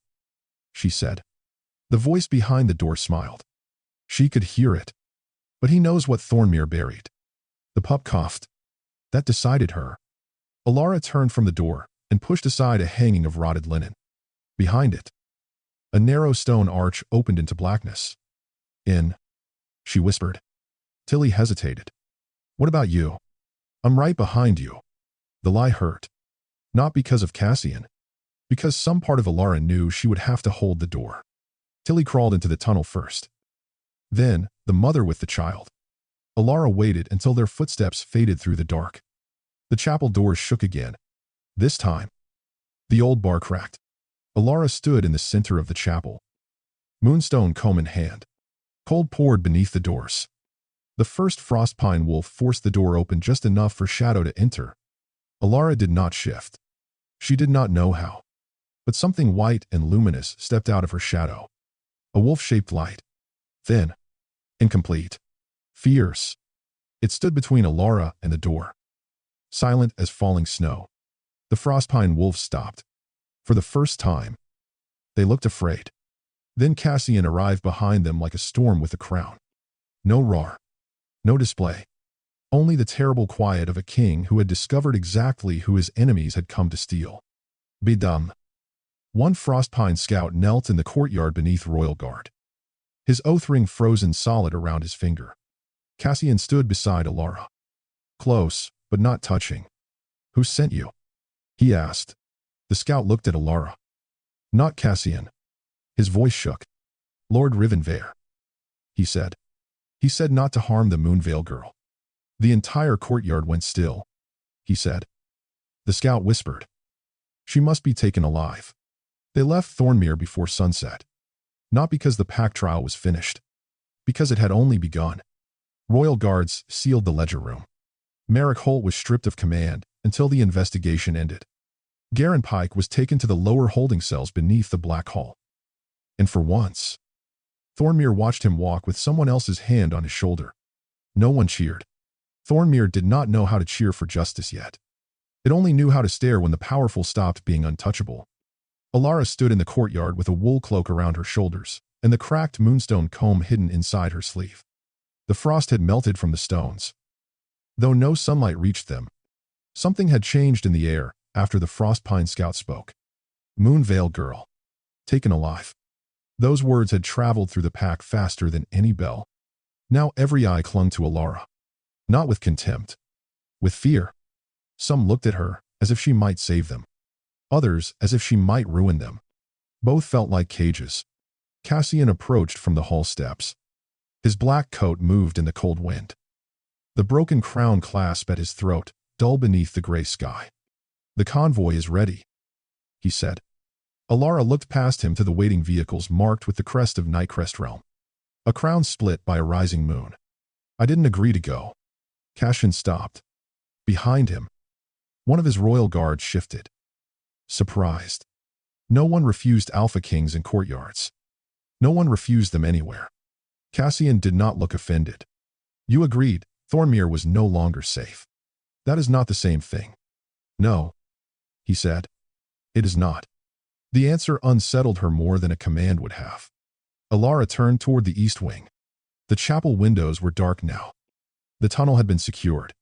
[SPEAKER 1] she said. The voice behind the door smiled. She could hear it. "But he knows what Thornmere buried." The pup coughed. That decided her. Elara turned from the door and pushed aside a hanging of rotted linen. Behind it, a narrow stone arch opened into blackness. "In," she whispered. Tilly hesitated. "What about you?" "I'm right behind you." The lie hurt. Not because of Cassian. Because some part of Elara knew she would have to hold the door. Tilly crawled into the tunnel first. Then, the mother with the child. Elara waited until their footsteps faded through the dark. The chapel doors shook again. This time, the old bar cracked. Elara stood in the center of the chapel, moonstone comb in hand. Cold poured beneath the doors. The first frostpine wolf forced the door open just enough for shadow to enter. Elara did not shift. She did not know how. But something white and luminous stepped out of her shadow. A wolf-shaped light. Thin. Incomplete. Fierce. It stood between Elara and the door. Silent as falling snow. The frostpine wolves stopped. For the first time. They looked afraid. Then Cassian arrived behind them like a storm with a crown. No roar. No display. Only the terrible quiet of a king who had discovered exactly who his enemies had come to steal. Be dumb. One frostpine scout knelt in the courtyard beneath royal guard. His oath ring frozen solid around his finger. Cassian stood beside Elara. Close, but not touching. "Who sent you?" he asked. The scout looked at Elara. Not Cassian. His voice shook. "Lord Rivenvale," he said. "He said not to harm the Moonveil girl." The entire courtyard went still. "He said." The scout whispered. "She must be taken alive." They left Thornmere before sunset. Not because the pack trial was finished. Because it had only begun. Royal guards sealed the ledger room. Merrick Holt was stripped of command until the investigation ended. Garin Pike was taken to the lower holding cells beneath the Black Hall. And for once, Thornmere watched him walk with someone else's hand on his shoulder. No one cheered. Thornmere did not know how to cheer for justice yet. It only knew how to stare when the powerful stopped being untouchable. Elara stood in the courtyard with a wool cloak around her shoulders and the cracked moonstone comb hidden inside her sleeve. The frost had melted from the stones. Though no sunlight reached them, something had changed in the air after the frostpine scout spoke. Moonveil girl. Taken alive. Those words had traveled through the pack faster than any bell. Now every eye clung to Elara. Not with contempt. With fear. Some looked at her as if she might save them. Others as if she might ruin them. Both felt like cages. Cassian approached from the hall steps. His black coat moved in the cold wind. The broken crown clasped at his throat, dull beneath the gray sky. "The convoy is ready," he said. Elara looked past him to the waiting vehicles marked with the crest of Nightcrest Realm. A crown split by a rising moon. "I didn't agree to go." Cassian stopped. Behind him, one of his royal guards shifted. Surprised. No one refused Alpha Kings in courtyards. No one refused them anywhere. Cassian did not look offended. "You agreed, Thornmere was no longer safe." "That is not the same thing." "No," he said. "It is not." The answer unsettled her more than a command would have. Elara turned toward the east wing. The chapel windows were dark now. The tunnel had been secured.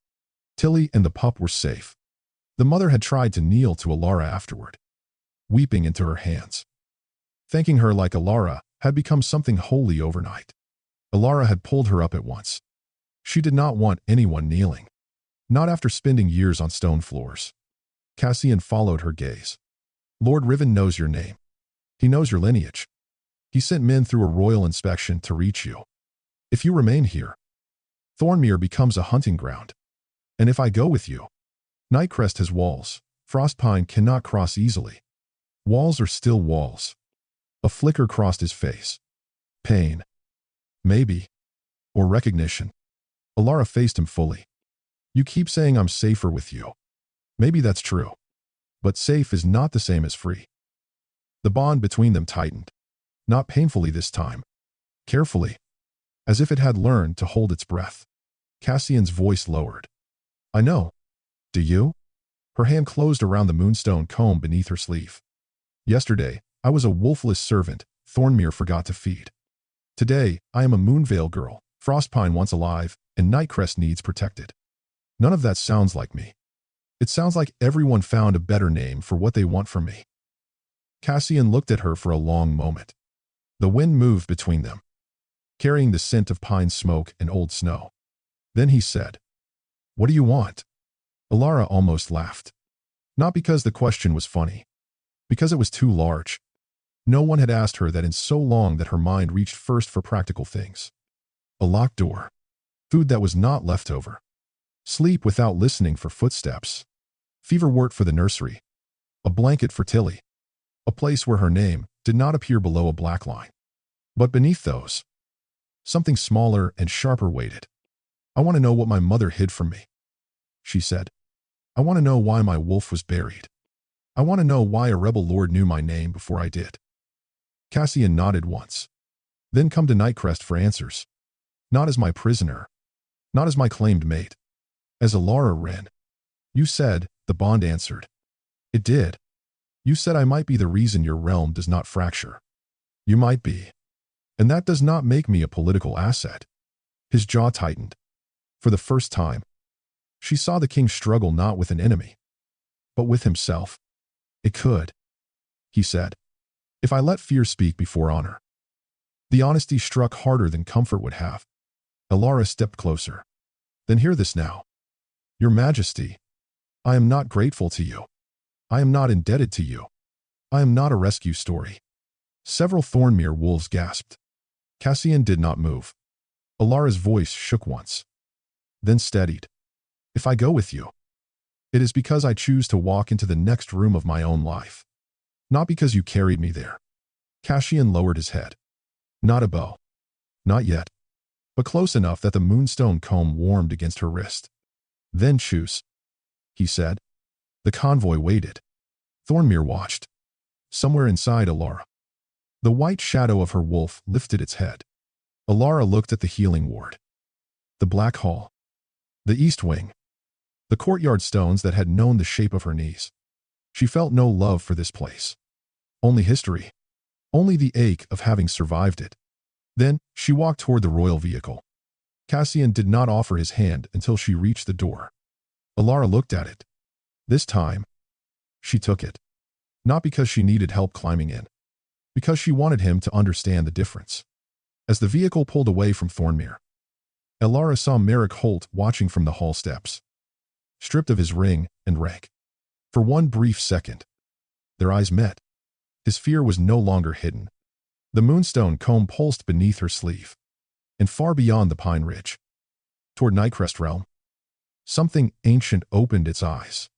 [SPEAKER 1] Tilly and the pup were safe. The mother had tried to kneel to Elara afterward, weeping into her hands, thanking her like Elara had become something holy overnight. Elara had pulled her up at once. She did not want anyone kneeling. Not after spending years on stone floors. Cassian followed her gaze. Lord Riven knows your name. He knows your lineage. He sent men through a royal inspection to reach you. If you remain here, Thornmere becomes a hunting ground. And if I go with you, Nightcrest has walls. Frostpine cannot cross easily. Walls are still walls. A flicker crossed his face. Pain. Maybe. Or recognition. Elara faced him fully. You keep saying I'm safer with you. Maybe that's true. But safe is not the same as free. The bond between them tightened. Not painfully this time. Carefully. As if it had learned to hold its breath. Cassian's voice lowered. I know. Do you? Her hand closed around the moonstone comb beneath her sleeve. Yesterday, I was a wolfless servant Thornmere forgot to feed. Today, I am a Moonveil girl Frostpine wants alive and Nightcrest needs protected. None of that sounds like me. It sounds like everyone found a better name for what they want from me. Cassian looked at her for a long moment. The wind moved between them, carrying the scent of pine smoke and old snow. Then he said, What do you want? Elara almost laughed. Not because the question was funny. Because it was too large. No one had asked her that in so long that her mind reached first for practical things. A locked door. Food that was not leftover. Sleep without listening for footsteps. Feverwort for the nursery. A blanket for Tilly. A place where her name did not appear below a black line. But beneath those, something smaller and sharper waited. I want to know what my mother hid from me, she said. I want to know why my wolf was buried. I want to know why a rebel lord knew my name before I did. Cassian nodded once. Then come to Nightcrest for answers. Not as my prisoner. Not as my claimed mate. As Elara Wren. You said, the bond answered. It did. You said I might be the reason your realm does not fracture. You might be. And that does not make me a political asset. His jaw tightened. For the first time, she saw the king struggle not with an enemy, but with himself. It could, he said, if I let fear speak before honor. The honesty struck harder than comfort would have. Elara stepped closer. Then hear this now. Your Majesty, I am not grateful to you. I am not indebted to you. I am not a rescue story. Several Thornmere wolves gasped. Cassian did not move. Elara's voice shook once, then steadied. If I go with you, it is because I choose to walk into the next room of my own life. Not because you carried me there. Cassian lowered his head. Not a bow. Not yet. But close enough that the moonstone comb warmed against her wrist. Then choose, he said. The convoy waited. Thornmere watched. Somewhere inside Elara, the white shadow of her wolf lifted its head. Elara looked at the healing ward. The black hall. The east wing. The courtyard stones that had known the shape of her knees. She felt no love for this place. Only history. Only the ache of having survived it. Then, she walked toward the royal vehicle. Cassian did not offer his hand until she reached the door. Elara looked at it. This time, she took it. Not because she needed help climbing in. Because she wanted him to understand the difference. As the vehicle pulled away from Thornmere, Elara saw Merrick Holt watching from the hall steps. Stripped of his ring and rank. For one brief second, their eyes met. His fear was no longer hidden. The moonstone comb pulsed beneath her sleeve. And far beyond the pine ridge, toward Nightcrest Realm, something ancient opened its eyes.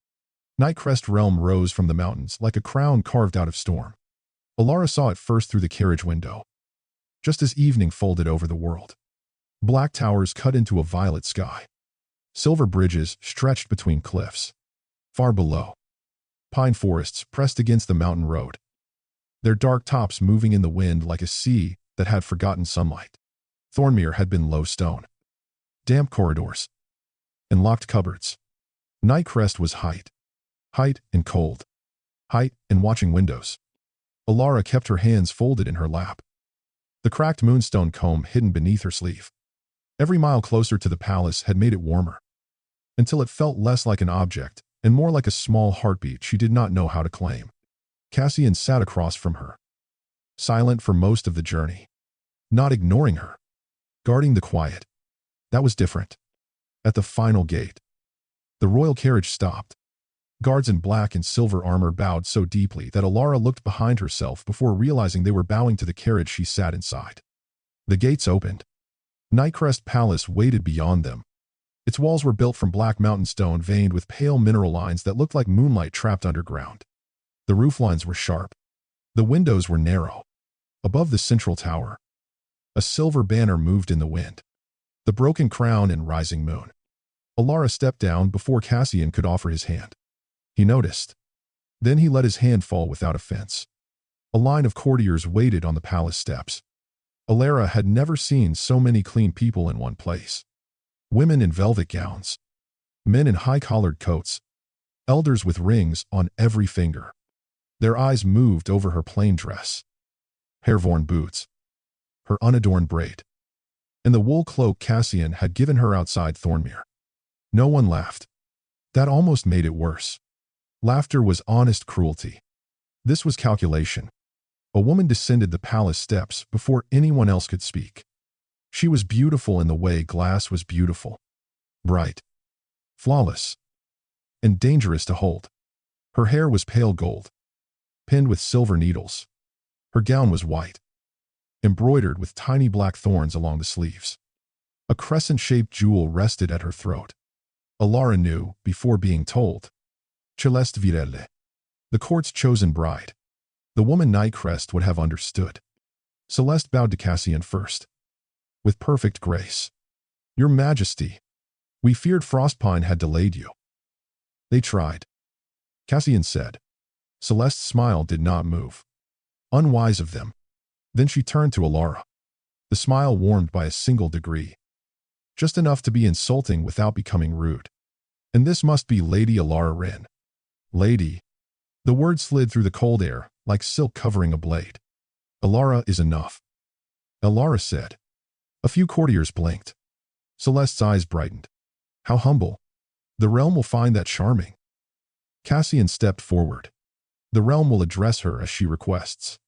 [SPEAKER 1] Nightcrest Realm rose from the mountains like a crown carved out of storm. Elara saw it first through the carriage window, just as evening folded over the world. Black towers cut into a violet sky. Silver bridges stretched between cliffs. Far below, pine forests pressed against the mountain road, their dark tops moving in the wind like a sea that had forgotten sunlight. Thornmere had been low stone, damp corridors, and locked cupboards. Nightcrest was height. Height and cold. Height and watching windows. Elara kept her hands folded in her lap. The cracked moonstone comb hidden beneath her sleeve. Every mile closer to the palace had made it warmer, until it felt less like an object and more like a small heartbeat she did not know how to claim. Cassian sat across from her. silent for most of the journey. Not ignoring her. Guarding the quiet. That was different. At the final gate, the royal carriage stopped. Guards in black and silver armor bowed so deeply that Elara looked behind herself before realizing they were bowing to the carriage she sat inside. The gates opened. Nightcrest Palace waited beyond them. Its walls were built from black mountain stone veined with pale mineral lines that looked like moonlight trapped underground. The roof lines were sharp. The windows were narrow. Above the central tower, a silver banner moved in the wind. The broken crown and rising moon. Elara stepped down before Cassian could offer his hand. He noticed. Then he let his hand fall without offense. A line of courtiers waited on the palace steps. Elara had never seen so many clean people in one place. Women in velvet gowns. Men in high-collared coats. Elders with rings on every finger. Their eyes moved over her plain dress. Hair-worn boots. Her unadorned braid. And the wool cloak Cassian had given her outside Thornmere. No one laughed. That almost made it worse. Laughter was honest cruelty. This was calculation. A woman descended the palace steps before anyone else could speak. She was beautiful in the way glass was beautiful. Bright. Flawless. And dangerous to hold. Her hair was pale gold. Pinned with silver needles. Her gown was white. Embroidered with tiny black thorns along the sleeves. A crescent-shaped jewel rested at her throat. Elara knew, before being told. Celeste Virelle. The court's chosen bride. The woman Nightcrest would have understood. Celeste bowed to Cassian first. With perfect grace. Your Majesty. We feared Frostpine had delayed you. They tried. Cassian said. Celeste's smile did not move. Unwise of them. Then she turned to Elara. The smile warmed by a single degree. Just enough to be insulting without becoming rude. And this must be Lady Elara Wren. Lady. The word slid through the cold air, like silk covering a blade. Elara is enough. Elara said. A few courtiers blinked. Celeste's eyes brightened. How humble. The realm will find that charming. Cassian stepped forward. The realm will address her as she requests.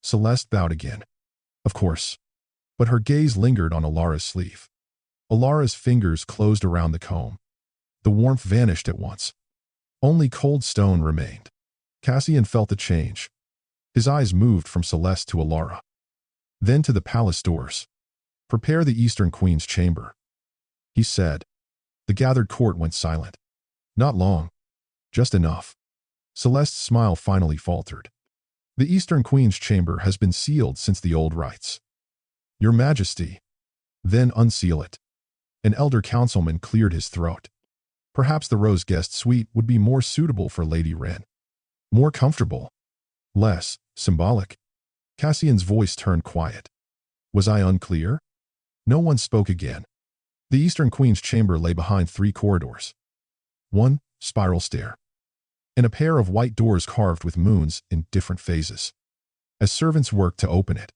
[SPEAKER 1] Celeste bowed again. Of course. But her gaze lingered on Elara's sleeve. Elara's fingers closed around the comb. The warmth vanished at once. Only cold stone remained. Cassian felt the change. His eyes moved from Celeste to Elara. Then to the palace doors. Prepare the Eastern Queen's chamber. He said. The gathered court went silent. Not long. Just enough. Celeste's smile finally faltered. The Eastern Queen's chamber has been sealed since the old rites. Your Majesty. Then unseal it. An elder councilman cleared his throat. Perhaps the rose guest suite would be more suitable for Lady Wren. More comfortable. Less symbolic. Cassian's voice turned quiet. Was I unclear? No one spoke again. The Eastern Queen's chamber lay behind 3 corridors. One spiral stair. And a pair of white doors carved with moons in different phases. As servants worked to open it,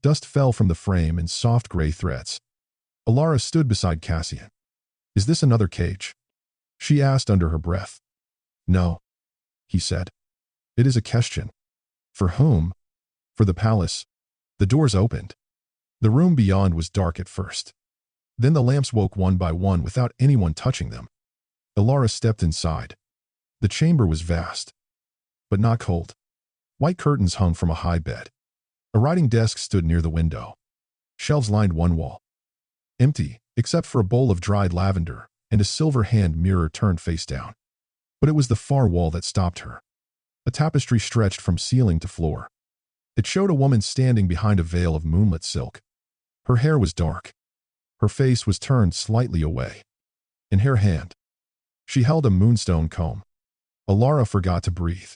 [SPEAKER 1] dust fell from the frame in soft gray threads. Elara stood beside Cassian. Is this another cage? She asked under her breath. No, he said. It is a question. For whom? For the palace. The doors opened. The room beyond was dark at first. Then the lamps woke one by one without anyone touching them. Elara stepped inside. The chamber was vast, but not cold. White curtains hung from a high bed. A writing desk stood near the window. Shelves lined one wall. Empty, except for a bowl of dried lavender and a silver hand mirror turned face down. But it was the far wall that stopped her. A tapestry stretched from ceiling to floor. It showed a woman standing behind a veil of moonlit silk. Her hair was dark. Her face was turned slightly away. In her hand, she held a moonstone comb. Elara forgot to breathe.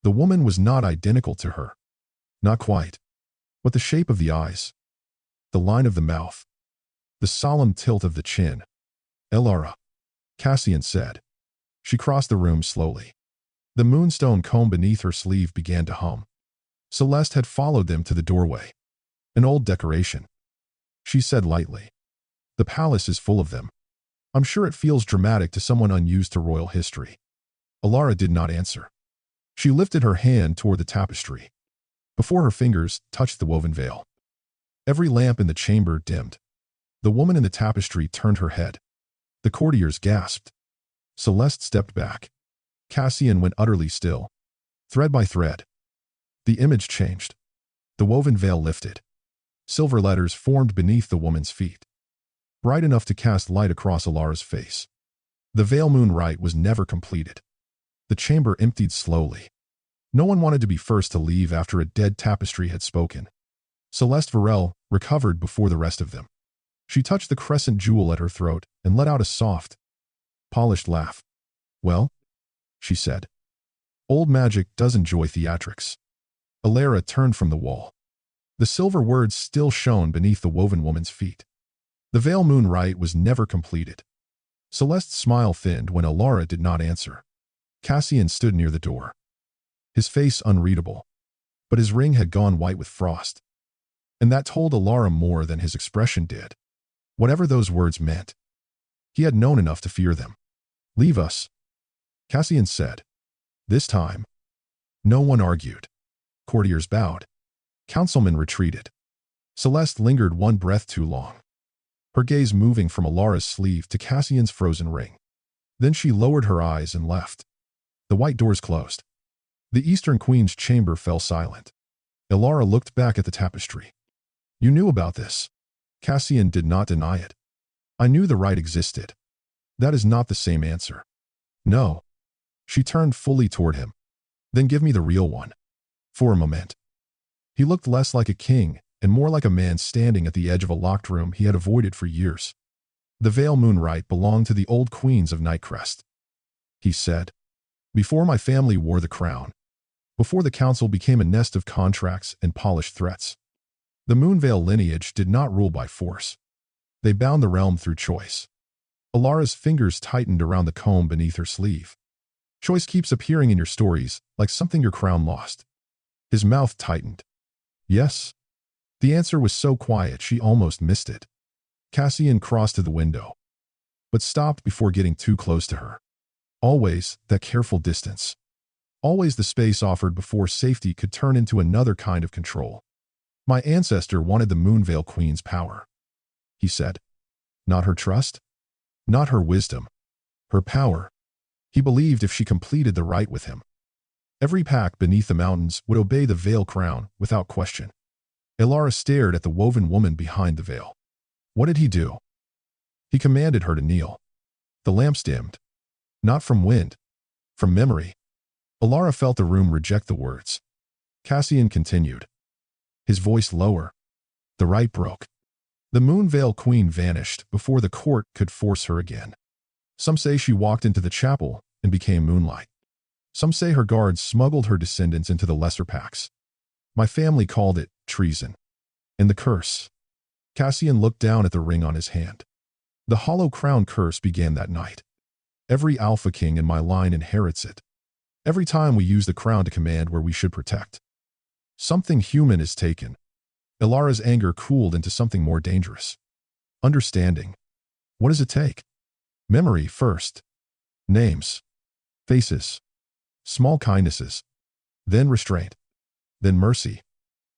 [SPEAKER 1] The woman was not identical to her. Not quite. But the shape of the eyes. The line of the mouth. The solemn tilt of the chin. Elara, Cassian said. She crossed the room slowly. The moonstone comb beneath her sleeve began to hum. Celeste had followed them to the doorway. An old decoration. She said lightly. The palace is full of them. I'm sure it feels dramatic to someone unused to royal history. Elara did not answer. She lifted her hand toward the tapestry. before her fingers touched the woven veil. Every lamp in the chamber dimmed. The woman in the tapestry turned her head. The courtiers gasped. Celeste stepped back. Cassian went utterly still. Thread by thread, the image changed. The woven veil lifted. Silver letters formed beneath the woman's feet, bright enough to cast light across Elara's face. The Moonveil Rite was never completed. The chamber emptied slowly. No one wanted to be first to leave after a dead tapestry had spoken. Celeste Varel recovered before the rest of them. She touched the crescent jewel at her throat and let out a soft, polished laugh. "Well?" she said. "Old magic does enjoy theatrics." Elara turned from the wall. The silver words still shone beneath the woven woman's feet. The Moonveil Rite was never completed. Celeste's smile thinned when Elara did not answer. Cassian stood near the door, his face unreadable, but his ring had gone white with frost. And that told Elara more than his expression did. Whatever those words meant, he had known enough to fear them. "Leave us," Cassian said. This time, no one argued. Courtiers bowed. Councilmen retreated. Celeste lingered one breath too long, her gaze moving from Elara's sleeve to Cassian's frozen ring. Then she lowered her eyes and left. The white doors closed. The Eastern Queen's chamber fell silent. Elara looked back at the tapestry. "You knew about this." Cassian did not deny it. "I knew the rite existed." "That is not the same answer." "No." She turned fully toward him. "Then give me the real one." For a moment, he looked less like a king and more like a man standing at the edge of a locked room he had avoided for years. "The Moonveil Rite belonged to the old queens of Nightcrest," he said. "Before my family wore the crown. Before the council became a nest of contracts and polished threats. The Moonveil lineage did not rule by force. They bound the realm through choice." Elara's fingers tightened around the comb beneath her sleeve. "Choice keeps appearing in your stories, like something your crown lost." His mouth tightened. "Yes." The answer was so quiet she almost missed it. Cassian crossed to the window, but stopped before getting too close to her. Always that careful distance. Always the space offered before safety could turn into another kind of control. "My ancestor wanted the Moonveil Queen's power," he said. "Not her trust, not her wisdom, her power." He believed if she completed the rite with him, every pack beneath the mountains would obey the veil crown without question. Elara stared at the woven woman behind the veil. What did he do? He commanded her to kneel. The lamps dimmed. Not from wind, from memory. Elara felt the room reject the words. Cassian continued, his voice lower. The rite broke. The Moonveil Queen vanished before the court could force her again. Some say she walked into the chapel and became moonlight. Some say her guards smuggled her descendants into the lesser packs. My family called it treason. And the curse. Cassian looked down at the ring on his hand. The hollow crown curse began that night. Every Alpha King in my line inherits it. Every time we use the crown to command where we should protect, something human is taken. Elara's anger cooled into something more dangerous. Understanding. What does it take? Memory first. Names. Faces. Small kindnesses. Then restraint. Then mercy.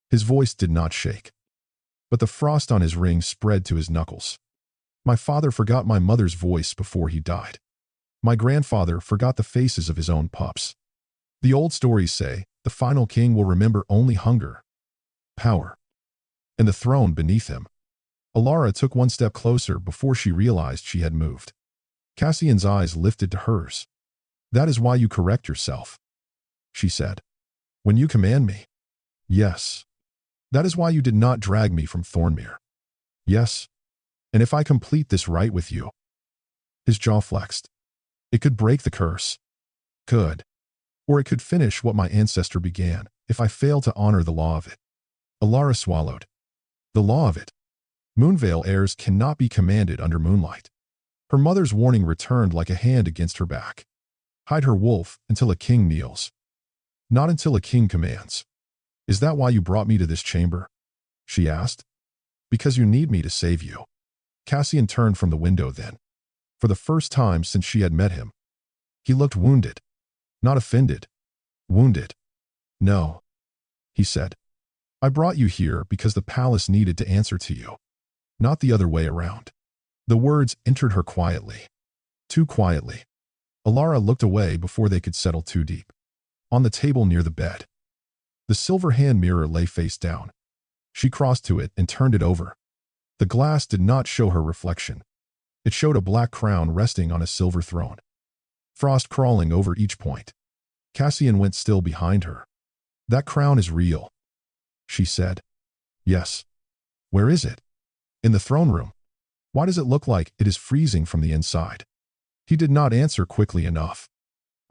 [SPEAKER 1] His voice did not shake. But the frost on his ring spread to his knuckles. My father forgot my mother's voice before he died. My grandfather forgot the faces of his own pups. The old stories say the final king will remember only hunger, power, and the throne beneath him. Elara took one step closer before she realized she had moved. Cassian's eyes lifted to hers. That is why you correct yourself, she said. When you command me. Yes. That is why you did not drag me from Thornmere. Yes. And if I complete this rite with you. His jaw flexed. It could break the curse. Could. Or it could finish what my ancestor began if I fail to honor the law of it. Elara swallowed. The law of it. Moonveil heirs cannot be commanded under moonlight. Her mother's warning returned like a hand against her back. Hide her wolf until a king kneels. Not until a king commands. Is that why you brought me to this chamber? She asked. Because you need me to save you. Cassian turned from the window then. For the first time since she had met him. He looked wounded. Not offended. Wounded. No. He said. I brought you here because the palace needed to answer to you, not the other way around. The words entered her quietly. Too quietly. Elara looked away before they could settle too deep. On the table near the bed, the silver hand mirror lay face down. She crossed to it and turned it over. The glass did not show her reflection. It showed a black crown resting on a silver throne, frost crawling over each point. Cassian went still behind her. That crown is real, she said. Yes. Where is it? In the throne room. Why does it look like it is freezing from the inside? He did not answer quickly enough.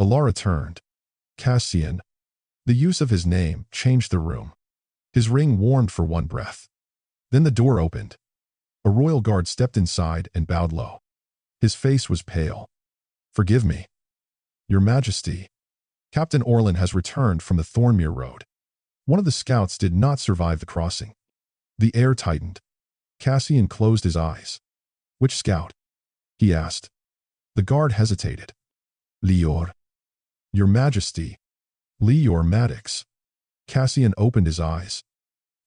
[SPEAKER 1] Elara turned. Cassian. The use of his name changed the room. His ring warmed for one breath. Then the door opened. A royal guard stepped inside and bowed low. His face was pale. Forgive me, Your Majesty. Captain Orlin has returned from the Thornmere Road. One of the scouts did not survive the crossing. The air tightened. Cassian closed his eyes. Which scout? He asked. The guard hesitated. Lior. Your Majesty. Lior Maddox. Cassian opened his eyes.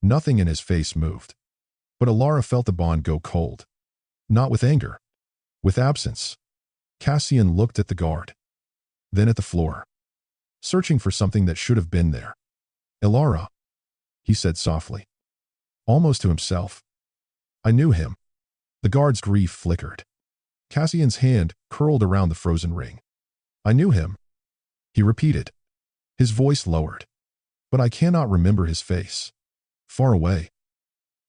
[SPEAKER 1] Nothing in his face moved. But Elara felt the bond go cold. Not with anger. With absence. Cassian looked at the guard. Then at the floor. Searching for something that should have been there. Elara, he said softly. Almost to himself. I knew him. The guard's grief flickered. Cassian's hand curled around the frozen ring. I knew him. He repeated. His voice lowered. But I cannot remember his face. Far away.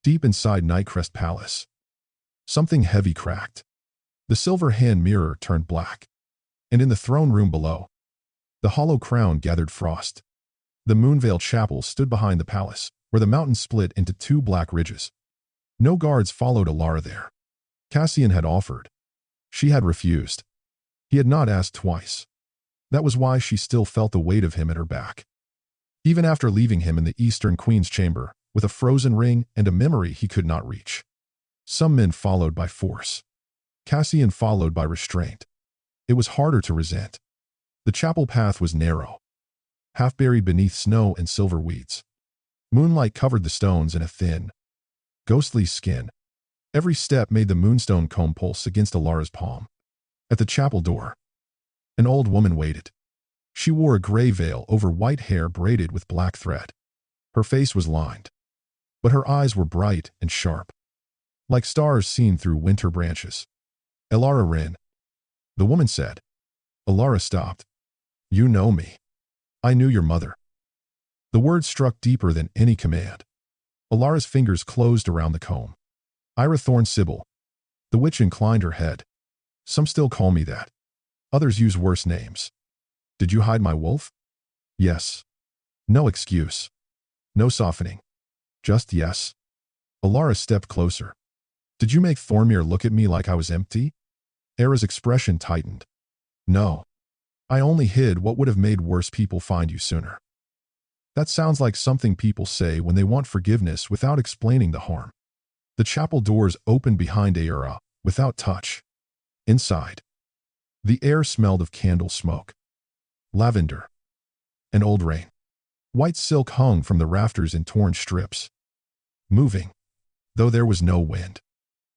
[SPEAKER 1] Deep inside Nightcrest Palace. Something heavy cracked. The silver hand mirror turned black. And in the throne room below, the hollow crown gathered frost. The Moonveil Chapel stood behind the palace, where the mountain split into two black ridges. No guards followed Elara there. Cassian had offered. She had refused. He had not asked twice. That was why she still felt the weight of him at her back. Even after leaving him in the Eastern Queen's chamber, with a frozen ring and a memory he could not reach. Some men followed by force. Cassian followed by restraint. It was harder to resent. The chapel path was narrow, half buried beneath snow and silver weeds. Moonlight covered the stones in a thin, ghostly skin. Every step made the moonstone comb pulse against Elara's palm. At the chapel door, an old woman waited. She wore a gray veil over white hair braided with black thread. Her face was lined, but her eyes were bright and sharp, like stars seen through winter branches. Elara Wren, the woman said. Elara stopped. You know me. I knew your mother. The words struck deeper than any command. Elara's fingers closed around the comb. Ira Thorn Sybil. The witch inclined her head. Some still call me that. Others use worse names. Did you hide my wolf? Yes. No excuse. No softening. Just yes. Elara stepped closer. Did you make Thornmere look at me like I was empty? Era's expression tightened. No. I only hid what would have made worse people find you sooner. That sounds like something people say when they want forgiveness without explaining the harm. The chapel doors opened behind Era, without touch. Inside, the air smelled of candle smoke, lavender, and old rain. White silk hung from the rafters in torn strips, moving, though there was no wind.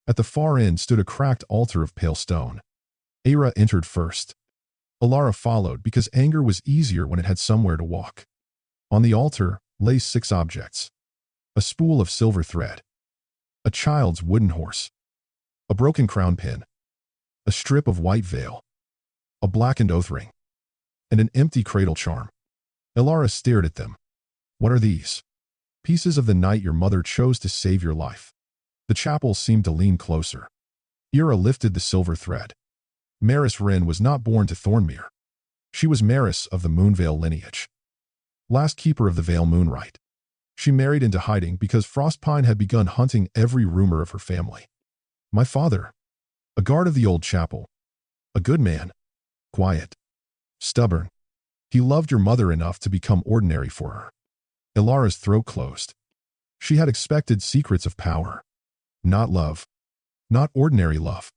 [SPEAKER 1] At the far end stood a cracked altar of pale stone. Era entered first. Elara followed because anger was easier when it had somewhere to walk. On the altar lay 6 objects. A spool of silver thread, a child's wooden horse, a broken crown pin, a strip of white veil, a blackened oath ring, and an empty cradle charm. Elara stared at them. What are these? Pieces of the night your mother chose to save your life. The chapel seemed to lean closer. Era lifted the silver thread. Maris Wren was not born to Thornmere. She was Maris of the Moonveil lineage, last keeper of the Vale Moonrite. She married into hiding because Frostpine had begun hunting every rumor of her family. My father, a guard of the old chapel, a good man, quiet, stubborn. He loved your mother enough to become ordinary for her. Elara's throat closed. She had expected secrets of power, not love, not ordinary love.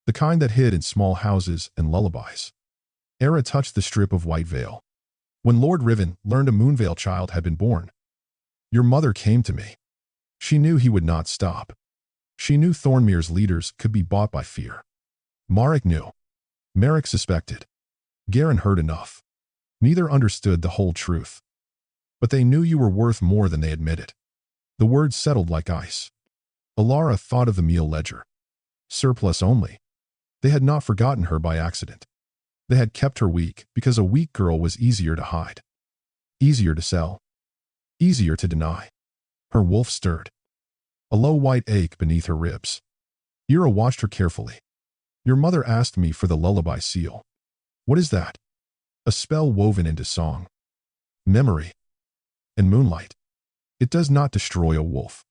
[SPEAKER 1] The kind that hid in small houses and lullabies. Era touched the strip of white veil. When Lord Riven learned a Moonveil child had been born, Your mother came to me. She knew he would not stop. She knew Thornmere's leaders could be bought by fear. Marek knew. Merrick suspected. Garen heard enough. Neither understood the whole truth. But they knew you were worth more than they admitted. The words settled like ice. Elara thought of the meal ledger. Surplus only. They had not forgotten her by accident. They had kept her weak because a weak girl was easier to hide. Easier to sell. Easier to deny. Her wolf stirred. A low white ache beneath her ribs. Ira watched her carefully. Your mother asked me for the lullaby seal. What is that? A spell woven into song. Memory. And moonlight. It does not destroy a wolf.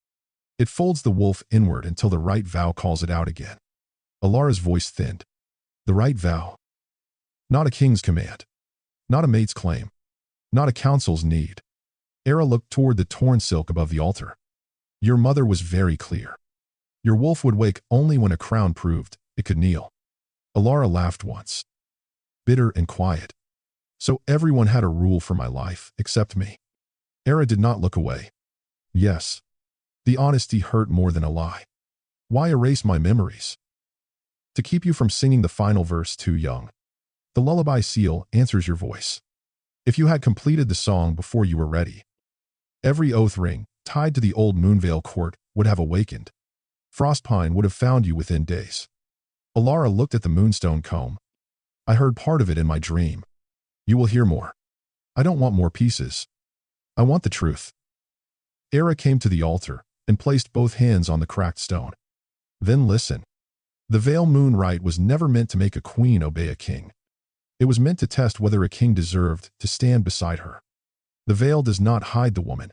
[SPEAKER 1] It folds the wolf inward until the right vow calls it out again. Elara's voice thinned. The right vow. Not a king's command. Not a mate's claim. Not a council's need. Era looked toward the torn silk above the altar. Your mother was very clear. Your wolf would wake only when a crown proved it could kneel. Elara laughed once. Bitter and quiet. So everyone had a rule for my life, except me. Era did not look away. Yes. The honesty hurt more than a lie. Why erase my memories? To keep you from singing the final verse too young. The lullaby seal answers your voice. If you had completed the song before you were ready, every oath ring tied to the old Moonveil court would have awakened. Frostpine would have found you within days. Elara looked at the moonstone comb. I heard part of it in my dream. You will hear more. I don't want more pieces. I want the truth. Era came to the altar and placed both hands on the cracked stone. Then listen. The Moonveil Rite was never meant to make a queen obey a king. It was meant to test whether a king deserved to stand beside her. The veil does not hide the woman.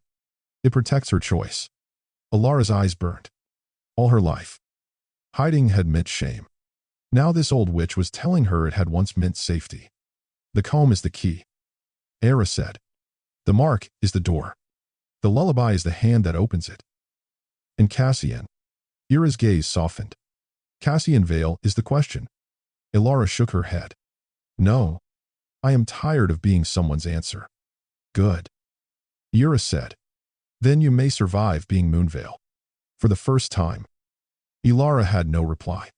[SPEAKER 1] It protects her choice. Elara's eyes burned. All her life. Hiding had meant shame. Now this old witch was telling her it had once meant safety. The comb is the key. Era said. The mark is the door. The lullaby is the hand that opens it. And Cassian. Ira's gaze softened. Cassian Vale is the question. Elara shook her head. No. I am tired of being someone's answer. Good. Ira said. Then you may survive being Moonveil. For the first time. Elara had no reply.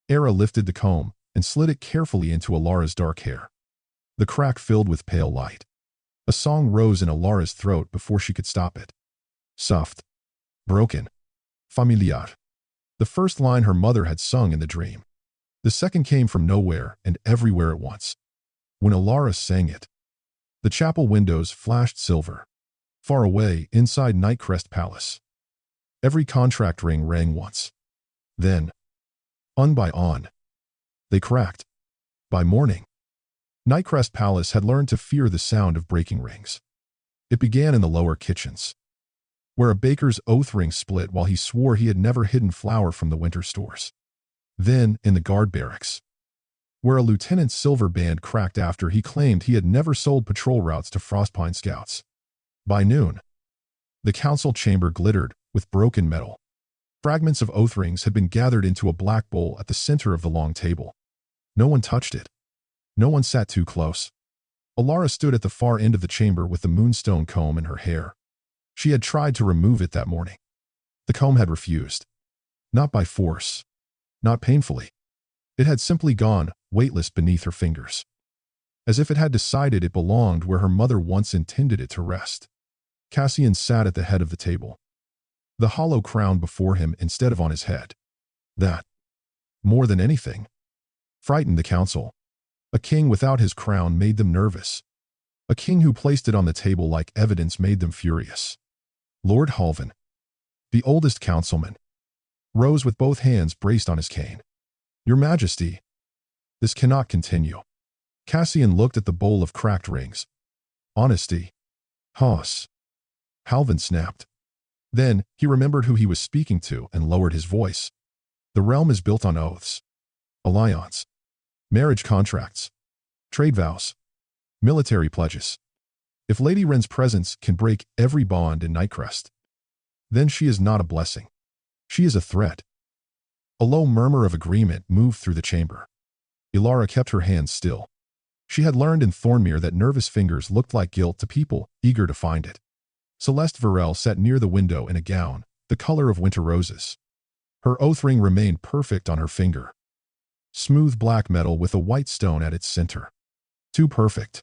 [SPEAKER 1] Era lifted the comb and slid it carefully into Elara's dark hair. The crack filled with pale light. A song rose in Elara's throat before she could stop it. Soft. Broken. Familiar. The first line her mother had sung in the dream. The second came from nowhere and everywhere at once. When Elara sang it, the chapel windows flashed silver. Far away, inside Nightcrest Palace. Every contract ring rang once. Then, on by on, they cracked. By morning, Nightcrest Palace had learned to fear the sound of breaking rings. It began in the lower kitchens, where a baker's oath ring split while he swore he had never hidden flour from the winter stores. Then, in the guard barracks, where a lieutenant's silver band cracked after he claimed he had never sold patrol routes to Frostpine scouts. By noon, the council chamber glittered with broken metal. Fragments of oath rings had been gathered into a black bowl at the center of the long table. No one touched it. No one sat too close. Elara stood at the far end of the chamber with the moonstone comb in her hair. She had tried to remove it that morning. The comb had refused. Not by force. Not painfully. It had simply gone, weightless beneath her fingers. As if it had decided it belonged where her mother once intended it to rest. Cassian sat at the head of the table. The hollow crown before him instead of on his head. That, more than anything, frightened the council. A king without his crown made them nervous. A king who placed it on the table like evidence made them furious. Lord Halvin, the oldest councilman, rose with both hands braced on his cane. Your Majesty, this cannot continue. Cassian looked at the bowl of cracked rings. Honesty. Hoss. Halvin snapped. Then, he remembered who he was speaking to and lowered his voice. The realm is built on oaths. Alliance. Marriage contracts. Trade vows. Military pledges. If Lady Wren's presence can break every bond in Nightcrest, then she is not a blessing. She is a threat. A low murmur of agreement moved through the chamber. Elara kept her hands still. She had learned in Thornmere that nervous fingers looked like guilt to people eager to find it. Celeste Varel sat near the window in a gown, the color of winter roses. Her oath ring remained perfect on her finger. Smooth black metal with a white stone at its center. Too perfect.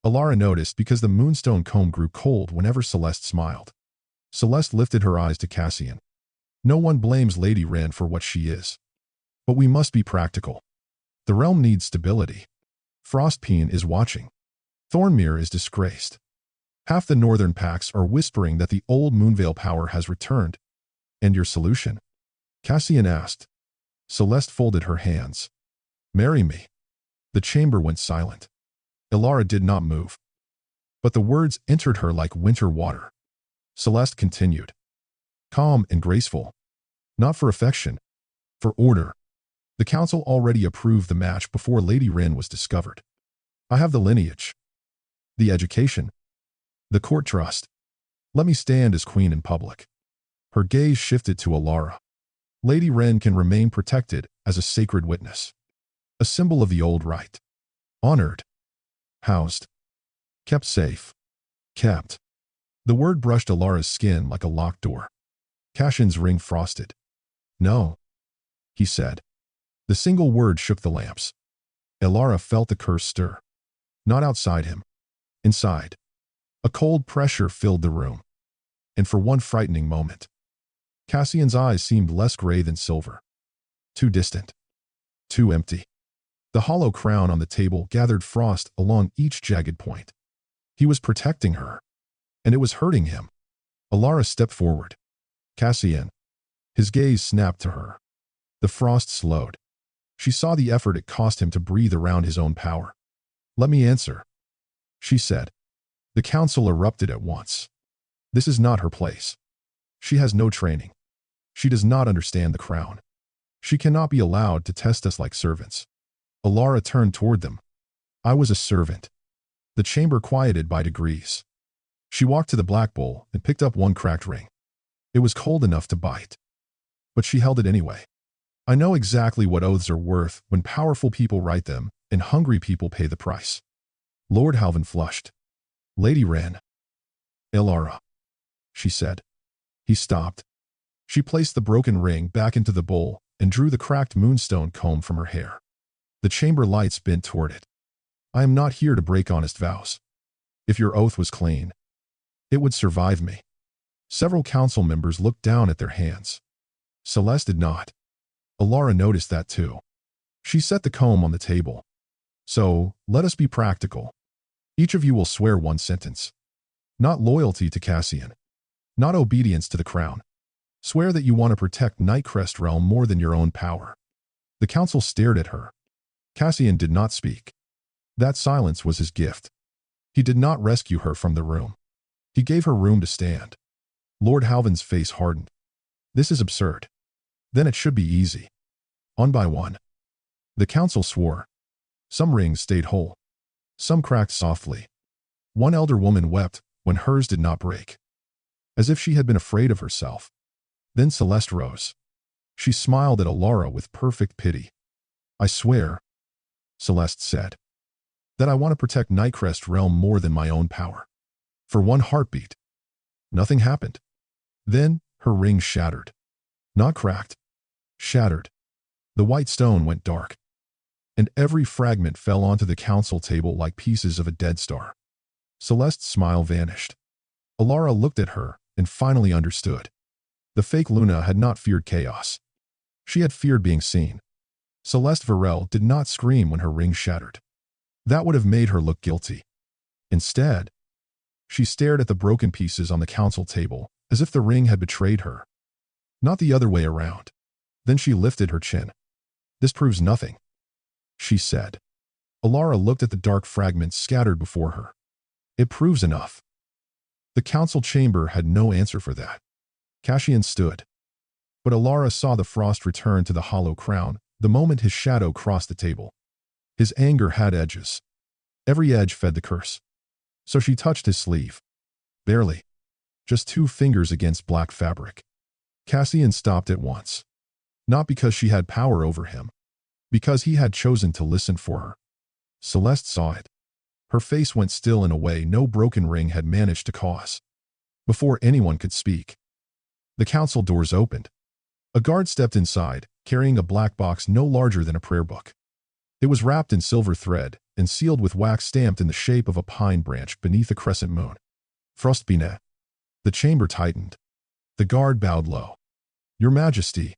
[SPEAKER 1] Elara noticed because the moonstone comb grew cold whenever Celeste smiled. Celeste lifted her eyes to Cassian. No one blames Lady Wren for what she is. But we must be practical. The realm needs stability. Frostpeen is watching. Thornmere is disgraced. Half the northern packs are whispering that the old Moonveil power has returned. And your solution? Cassian asked. Celeste folded her hands. Marry me. The chamber went silent. Elara did not move. But the words entered her like winter water. Celeste continued. Calm and graceful. Not for affection. For order. The council already approved the match before Lady Wren was discovered. I have the lineage. The education. The court trust. Let me stand as queen in public. Her gaze shifted to Elara. Lady Wren can remain protected as a sacred witness. A symbol of the old rite. Honored. Housed. Kept safe. Kept. The word brushed Elara's skin like a locked door. Cassian's ring frosted. No. He said. The single word shook the lamps. Elara felt the curse stir. Not outside him. Inside. A cold pressure filled the room. And for one frightening moment, Cassian's eyes seemed less gray than silver. Too distant. Too empty. The hollow crown on the table gathered frost along each jagged point. He was protecting her. And it was hurting him. Elara stepped forward. Cassian. His gaze snapped to her. The frost slowed. She saw the effort it cost him to breathe around his own power. Let me answer, she said. The council erupted at once. This is not her place. She has no training. She does not understand the crown. She cannot be allowed to test us like servants. Elara turned toward them. I was a servant. The chamber quieted by degrees. She walked to the black bowl and picked up one cracked ring. It was cold enough to bite. But she held it anyway. I know exactly what oaths are worth when powerful people write them and hungry people pay the price. Lord Halvin flushed. Lady Wren. Elara, she said. He stopped. She placed the broken ring back into the bowl and drew the cracked moonstone comb from her hair. The chamber lights bent toward it. I am not here to break honest vows. If your oath was clean, it would survive me. Several council members looked down at their hands. Celeste did not. Elara noticed that too. She set the comb on the table. So, let us be practical. Each of you will swear one sentence. Not loyalty to Cassian. Not obedience to the crown. Swear that you want to protect Nightcrest Realm more than your own power. The council stared at her. Cassian did not speak. That silence was his gift. He did not rescue her from the room. He gave her room to stand. Lord Halvin's face hardened. This is absurd. Then it should be easy. One by one. The council swore. Some rings stayed whole. Some cracked softly. One elder woman wept when hers did not break. As if she had been afraid of herself. Then Celeste rose. She smiled at Elara with perfect pity. I swear, Celeste said, that I want to protect Nightcrest Realm more than my own power. For one heartbeat. Nothing happened. Then, her ring shattered. Not cracked. Shattered. The white stone went dark. And every fragment fell onto the council table like pieces of a dead star. Celeste's smile vanished. Elara looked at her and finally understood. The fake Luna had not feared chaos. She had feared being seen. Celeste Varel did not scream when her ring shattered. That would have made her look guilty. Instead, she stared at the broken pieces on the council table as if the ring had betrayed her. Not the other way around. Then she lifted her chin. This proves nothing, she said. Elara looked at the dark fragments scattered before her. It proves enough. The council chamber had no answer for that. Cassian stood. But Elara saw the frost return to the hollow crown the moment his shadow crossed the table. His anger had edges. Every edge fed the curse. So she touched his sleeve. Barely. Just 2 fingers against black fabric. Cassian stopped at once. Not because she had power over him. Because he had chosen to listen for her. Celeste saw it. Her face went still in a way no broken ring had managed to cause. Before anyone could speak, the council doors opened. A guard stepped inside, carrying a black box no larger than a prayer book. It was wrapped in silver thread and sealed with wax stamped in the shape of a pine branch beneath a crescent moon. Frostbine. The chamber tightened. The guard bowed low. Your Majesty.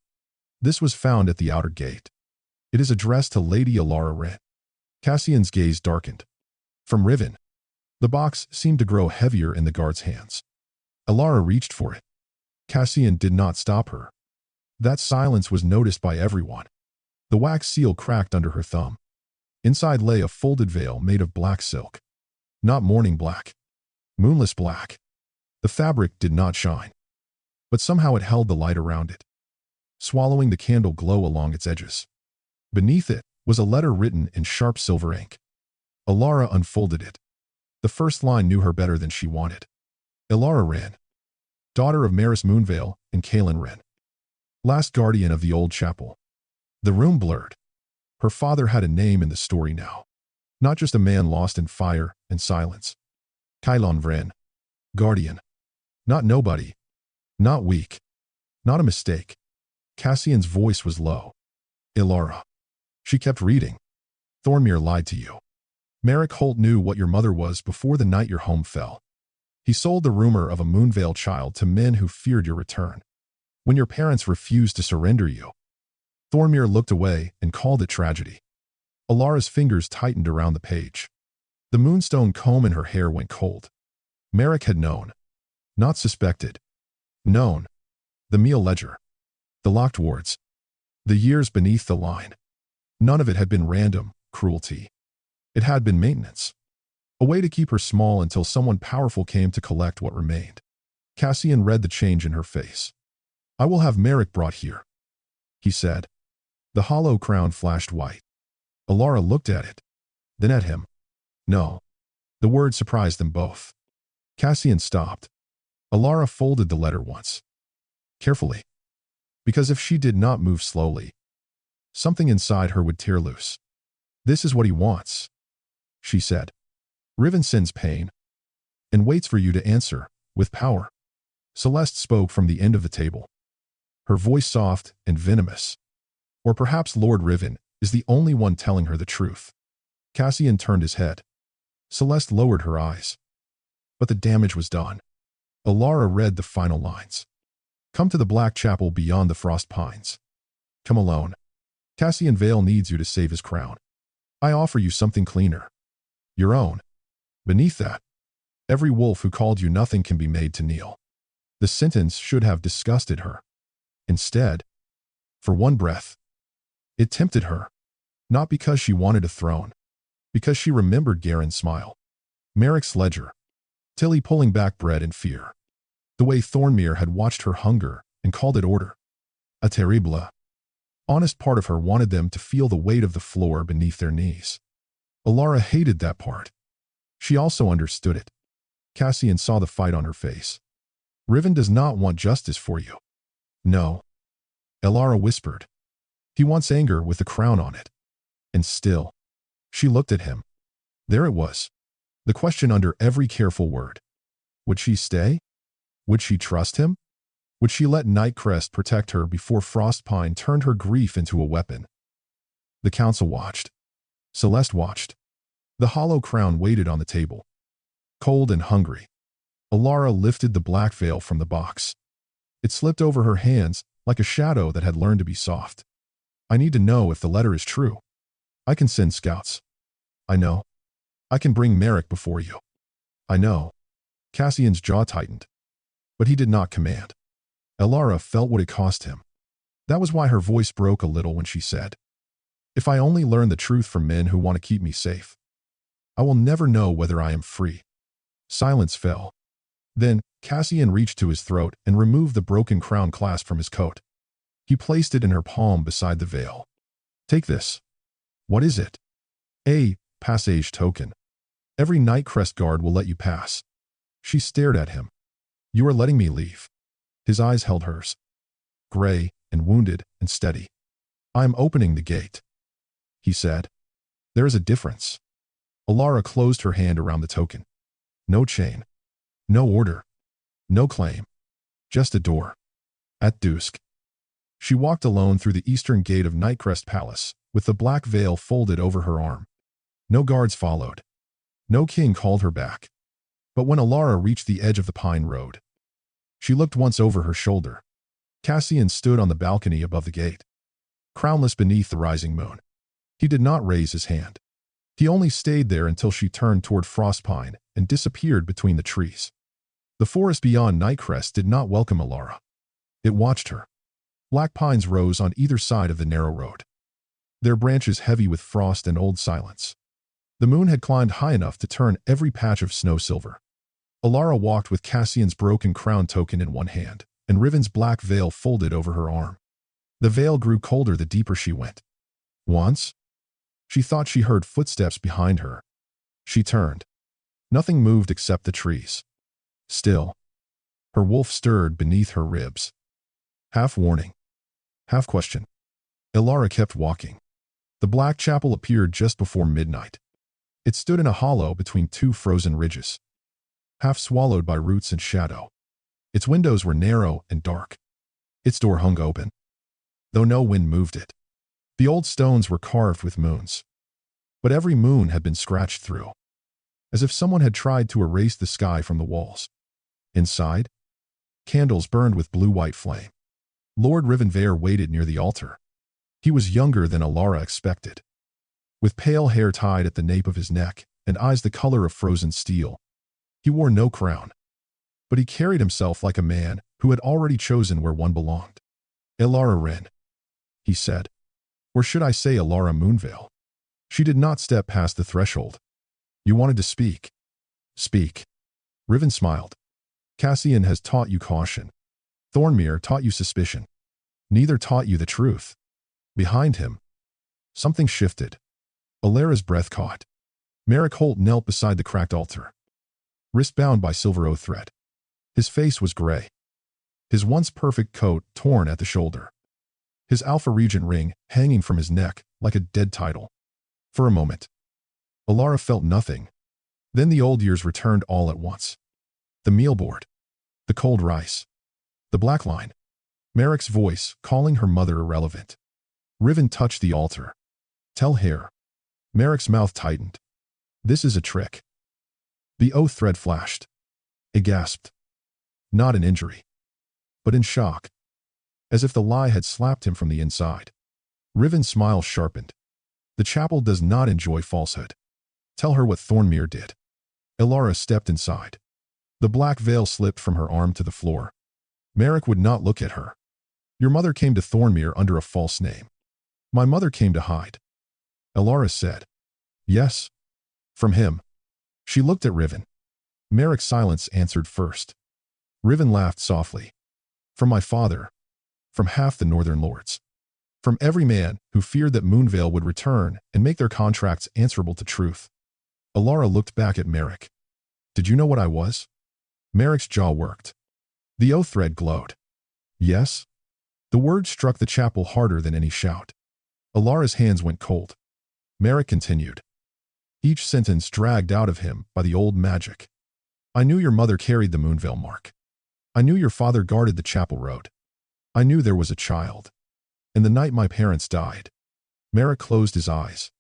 [SPEAKER 1] This was found at the outer gate. It is addressed to Lady Elara Wren. Cassian's gaze darkened. From Riven. The box seemed to grow heavier in the guard's hands. Elara reached for it. Cassian did not stop her. That silence was noticed by everyone. The wax seal cracked under her thumb. Inside lay a folded veil made of black silk. Not morning black. Moonless black. The fabric did not shine. But somehow it held the light around it, swallowing the candle glow along its edges. Beneath it was a letter written in sharp silver ink. Elara unfolded it. The first line knew her better than she wanted. Elara Wren, daughter of Maris Moonveil and Kaelin Wren, last guardian of the old chapel. The room blurred. Her father had a name in the story now, not just a man lost in fire and silence. Kaelin Wren, guardian. Not nobody. Not weak. Not a mistake. Cassian's voice was low. Elara. She kept reading. Thornmere lied to you. Merrick Holt knew what your mother was before the night your home fell. He sold the rumor of a Moonveil child to men who feared your return. When your parents refused to surrender you, Thornmere looked away and called it tragedy. Elara's fingers tightened around the page. The moonstone comb in her hair went cold. Merrick had known. Not suspected. Known. The meal ledger. The locked wards. The years beneath the line. None of it had been random cruelty. It had been maintenance. A way to keep her small until someone powerful came to collect what remained. Cassian read the change in her face. I will have Merrick brought here, he said. The hollow crown flashed white. Elara looked at it, then at him. No. The word surprised them both. Cassian stopped. Elara folded the letter once. Carefully. Because if she did not move slowly, something inside her would tear loose. This is what he wants, she said. Riven sends pain and waits for you to answer with power. Celeste spoke from the end of the table, her voice soft and venomous. Or perhaps Lord Riven is the only one telling her the truth. Cassian turned his head. Celeste lowered her eyes. But the damage was done. Elara read the final lines. Come to the Black Chapel beyond the frost pines. Come alone. Cassian Vale needs you to save his crown. I offer you something cleaner. Your own. Beneath that, every wolf who called you nothing can be made to kneel. The sentence should have disgusted her. Instead, for one breath, it tempted her. Not because she wanted a throne, because she remembered Garen's smile. Merrick's ledger. Tilly pulling back bread in fear. The way Thornmere had watched her hunger and called it order. A terrible. Honest part of her wanted them to feel the weight of the floor beneath their knees. Elara hated that part. She also understood it. Cassian saw the fight on her face. Riven does not want justice for you. No. Elara whispered. He wants anger with the crown on it. And still, she looked at him. There it was. The question under every careful word. Would she stay? Would she trust him? Would she let Nightcrest protect her before Frostpine turned her grief into a weapon? The council watched. Celeste watched. The hollow crown waited on the table. Cold and hungry. Elara lifted the black veil from the box. It slipped over her hands like a shadow that had learned to be soft. I need to know if the letter is true. I can send scouts. I know. I can bring Merrick before you. I know. Cassian's jaw tightened. But he did not command. Elara felt what it cost him. That was why her voice broke a little when she said, If I only learn the truth from men who want to keep me safe, I will never know whether I am free. Silence fell. Then, Cassian reached to his throat and removed the broken crown clasp from his coat. He placed it in her palm beside the veil. Take this. What is it? A passage token. Every Nightcrest guard will let you pass. She stared at him. You are letting me leave. His eyes held hers. Gray and wounded and steady. I am opening the gate, he said. There is a difference. Elara closed her hand around the token. No chain. No order. No claim. Just a door. At dusk. She walked alone through the eastern gate of Nightcrest Palace, with the black veil folded over her arm. No guards followed. No king called her back. But when Elara reached the edge of the pine road, she looked once over her shoulder. Cassian stood on the balcony above the gate, crownless beneath the rising moon. He did not raise his hand. He only stayed there until she turned toward Frostpine and disappeared between the trees. The forest beyond Nightcrest did not welcome Elara. It watched her. Black pines rose on either side of the narrow road, their branches heavy with frost and old silence. The moon had climbed high enough to turn every patch of snow silver. Elara walked with Cassian's broken crown token in one hand, and Riven's black veil folded over her arm. The veil grew colder the deeper she went. Once, she thought she heard footsteps behind her. She turned. Nothing moved except the trees. Still, her wolf stirred beneath her ribs. Half warning, half question. Elara kept walking. The black chapel appeared just before midnight. It stood in a hollow between two frozen ridges, half swallowed by roots and shadow. Its windows were narrow and dark. Its door hung open, though no wind moved it. The old stones were carved with moons, but every moon had been scratched through, as if someone had tried to erase the sky from the walls. Inside, candles burned with blue-white flame. Lord Rivenveil waited near the altar. He was younger than Elara expected, with pale hair tied at the nape of his neck and eyes the color of frozen steel. He wore no crown, but he carried himself like a man who had already chosen where one belonged. Elara Wren, he said. Or should I say Elara Moonveil? She did not step past the threshold. You wanted to speak. Speak. Riven smiled. Cassian has taught you caution. Thornmere taught you suspicion. Neither taught you the truth. Behind him, something shifted. Elara's breath caught. Merrick Holt knelt beside the cracked altar, wrist bound by silver oath thread. His face was gray, his once perfect coat torn at the shoulder, his Alpha Regent ring hanging from his neck like a dead title. For a moment, Elara felt nothing. Then the old years returned all at once. The meal board, the cold rice, the black line, Merrick's voice calling her mother irrelevant. Riven touched the altar. Tell her. Merrick's mouth tightened. This is a trick. The oath thread flashed. It gasped. Not in injury, but in shock, as if the lie had slapped him from the inside. Riven's smile sharpened. The chapel does not enjoy falsehood. Tell her what Thornmere did. Elara stepped inside. The black veil slipped from her arm to the floor. Merrick would not look at her. Your mother came to Thornmere under a false name. My mother came to hide. Elara said. Yes. From him. She looked at Riven. Merrick's silence answered first. Riven laughed softly. From my father. From half the northern lords. From every man who feared that Moonveil would return and make their contracts answerable to truth. Elara looked back at Merrick. Did you know what I was? Merrick's jaw worked. The oath thread glowed. Yes? The word struck the chapel harder than any shout. Elara's hands went cold. Merrick continued. Each sentence dragged out of him by the old magic. I knew your mother carried the Moonveil mark. I knew your father guarded the chapel road. I knew there was a child. And the night my parents died. Merrick closed his eyes.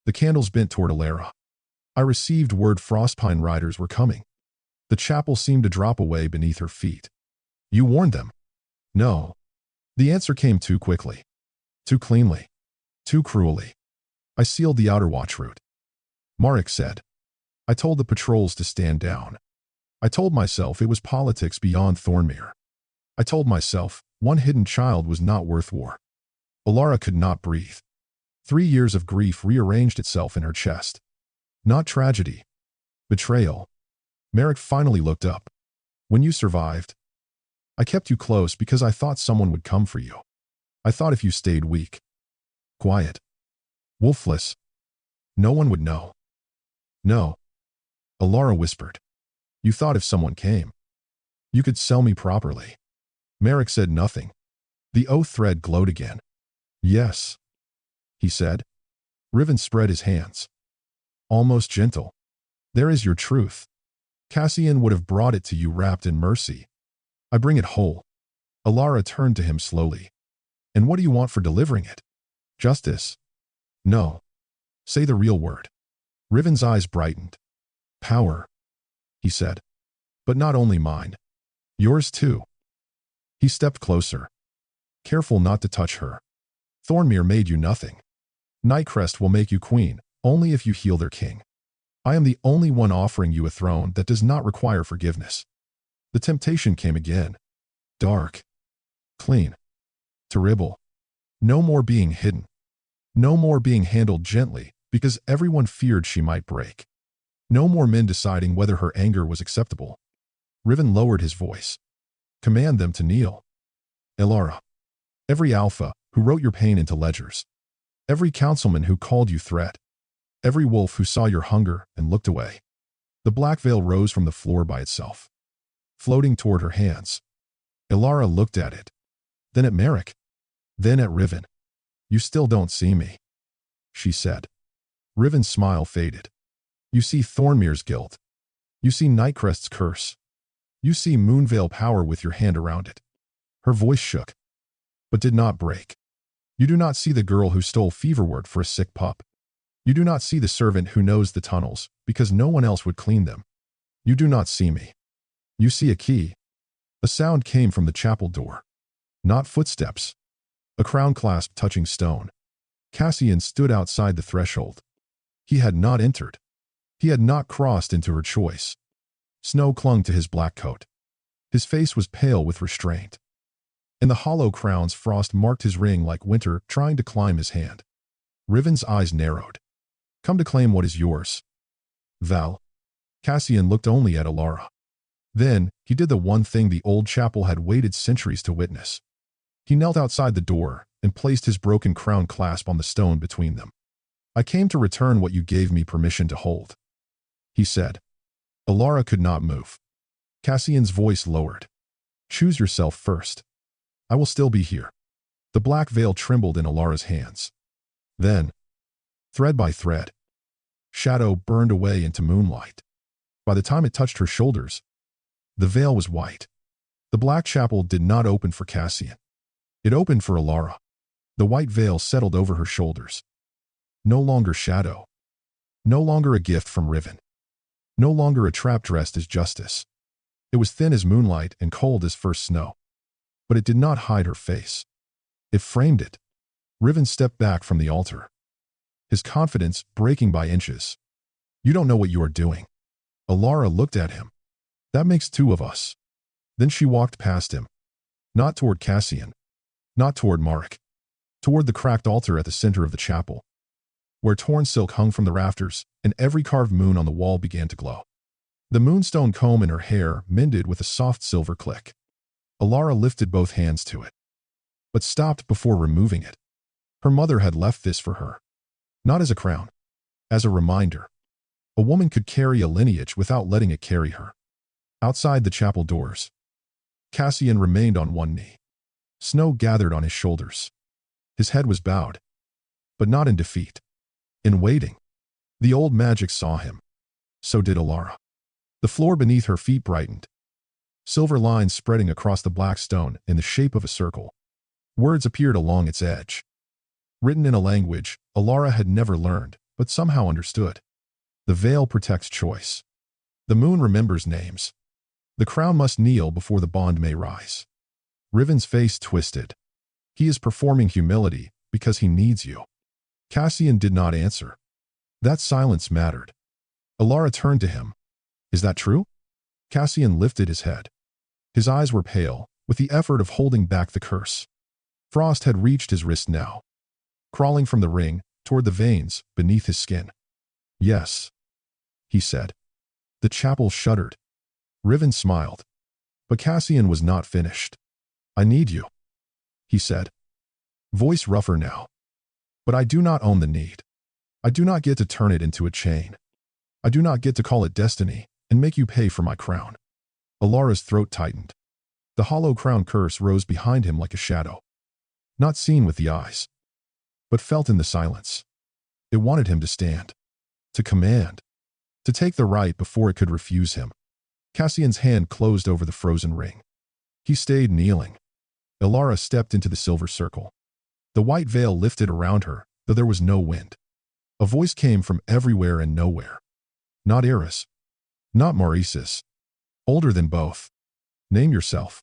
[SPEAKER 1] The candles bent toward Elara. I received word Frostpine riders were coming. The chapel seemed to drop away beneath her feet. You warned them. No. The answer came too quickly. Too cleanly. Too cruelly. I sealed the outer watch route. Marek said. I told the patrols to stand down. I told myself it was politics beyond Thornmere. I told myself one hidden child was not worth war. Elara could not breathe. 3 years of grief rearranged itself in her chest. Not tragedy. Betrayal. Merrick finally looked up. When you survived, I kept you close because I thought someone would come for you. I thought if you stayed weak, quiet, wolfless, no one would know. No. Elara whispered. You thought if someone came, you could sell me properly. Merrick said nothing. The oath thread glowed again. Yes, he said. Riven spread his hands. Almost gentle. There is your truth. Cassian would have brought it to you wrapped in mercy, I bring it whole. Elara turned to him slowly. And what do you want for delivering it? Justice? No. Say the real word. Riven's eyes brightened. Power, he said. But not only mine. Yours too. He stepped closer. Careful not to touch her. Thornmere made you nothing. Nightcrest will make you queen, only if you heal their king. I am the only one offering you a throne that does not require forgiveness. The temptation came again. Dark. Clean. Terrible. No more being hidden. No more being handled gently, because everyone feared she might break. No more men deciding whether her anger was acceptable. Riven lowered his voice. Command them to kneel. Elara. Every alpha who wrote your pain into ledgers. Every councilman who called you threat. Every wolf who saw your hunger and looked away. The black veil rose from the floor by itself, floating toward her hands. Elara looked at it, then at Merrick, then at Riven. You still don't see me, she said. Riven's smile faded. You see Thornmere's guilt. You see Nightcrest's curse. You see Moonveil power with your hand around it. Her voice shook, but did not break. You do not see the girl who stole Feverwort for a sick pup. You do not see the servant who knows the tunnels, because no one else would clean them. You do not see me. You see a key. A sound came from the chapel door. Not footsteps. A crown clasp touching stone. Cassian stood outside the threshold. He had not entered. He had not crossed into her choice. Snow clung to his black coat. His face was pale with restraint. In the hollow crown's frost marked his ring like winter trying to climb his hand. Riven's eyes narrowed. Come to claim what is yours. Val. Cassian looked only at Elara. Then, he did the one thing the old chapel had waited centuries to witness. He knelt outside the door and placed his broken crown clasp on the stone between them. I came to return what you gave me permission to hold, he said. Elara could not move. Cassian's voice lowered. Choose yourself first. I will still be here. The black veil trembled in Elara's hands. Then, thread by thread, shadow burned away into moonlight. By the time it touched her shoulders, the veil was white. The black chapel did not open for Cassian. It opened for Elara. The white veil settled over her shoulders. No longer shadow. No longer a gift from Riven. No longer a trap dressed as justice. It was thin as moonlight and cold as first snow. But it did not hide her face. It framed it. Riven stepped back from the altar, his confidence breaking by inches. You don't know what you are doing. Elara looked at him. That makes two of us. Then she walked past him. Not toward Cassian. Not toward Marek. Toward the cracked altar at the center of the chapel, where torn silk hung from the rafters, and every carved moon on the wall began to glow. The moonstone comb in her hair mended with a soft silver click. Elara lifted both hands to it, but stopped before removing it. Her mother had left this for her. Not as a crown. As a reminder. A woman could carry a lineage without letting it carry her. Outside the chapel doors, Cassian remained on one knee. Snow gathered on his shoulders. His head was bowed, but not in defeat. In waiting. The old magic saw him. So did Elara. The floor beneath her feet brightened. Silver lines spreading across the black stone in the shape of a circle. Words appeared along its edge. Written in a language Elara had never learned, but somehow understood. The veil protects choice. The moon remembers names. The crown must kneel before the bond may rise. Riven's face twisted. He is performing humility because he needs you. Cassian did not answer. That silence mattered. Elara turned to him. Is that true? Cassian lifted his head. His eyes were pale, with the effort of holding back the curse. Frost had reached his wrist now, crawling from the ring toward the veins beneath his skin. Yes, he said. The chapel shuddered. Riven smiled. But Cassian was not finished. I need you, he said. Voice rougher now. But I do not own the need. I do not get to turn it into a chain. I do not get to call it destiny and make you pay for my crown. Elara's throat tightened. The hollow crown curse rose behind him like a shadow. Not seen with the eyes, but felt in the silence. It wanted him to stand, to command, to take the right before it could refuse him. Cassian's hand closed over the frozen ring. He stayed kneeling. Elara stepped into the silver circle. The white veil lifted around her, though there was no wind. A voice came from everywhere and nowhere. Not Iris. Not Maurice's. Older than both. Name yourself.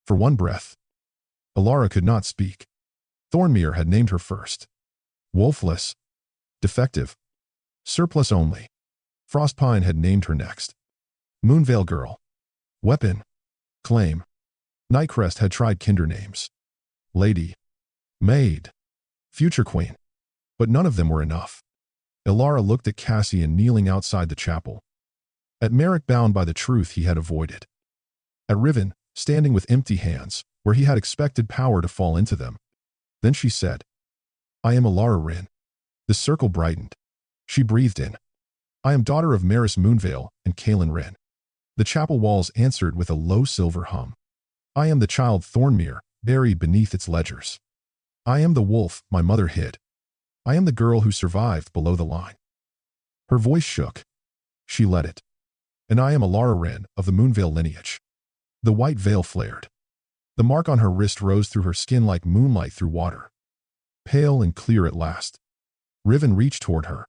[SPEAKER 1] For one breath. Elara could not speak. Thornmere had named her first. Wolfless. Defective. Surplus only. Frostpine had named her next. Moonveil Girl. Weapon. Claim. Nightcrest had tried kinder names. Lady. Maid. Future Queen. But none of them were enough. Elara looked at Cassian kneeling outside the chapel. At Merrick bound by the truth he had avoided. At Riven, standing with empty hands, where he had expected power to fall into them. Then she said, I am Elara Wren. The circle brightened. She breathed in. I am daughter of Maris Moonveil and Kaelin Wren. The chapel walls answered with a low silver hum. I am the child Thornmere, buried beneath its ledgers. I am the wolf my mother hid. I am the girl who survived below the line. Her voice shook. She let it. And I am Elara Wren of the Moonveil lineage. The white veil flared. The mark on her wrist rose through her skin like moonlight through water. Pale and clear at last. Riven reached toward her.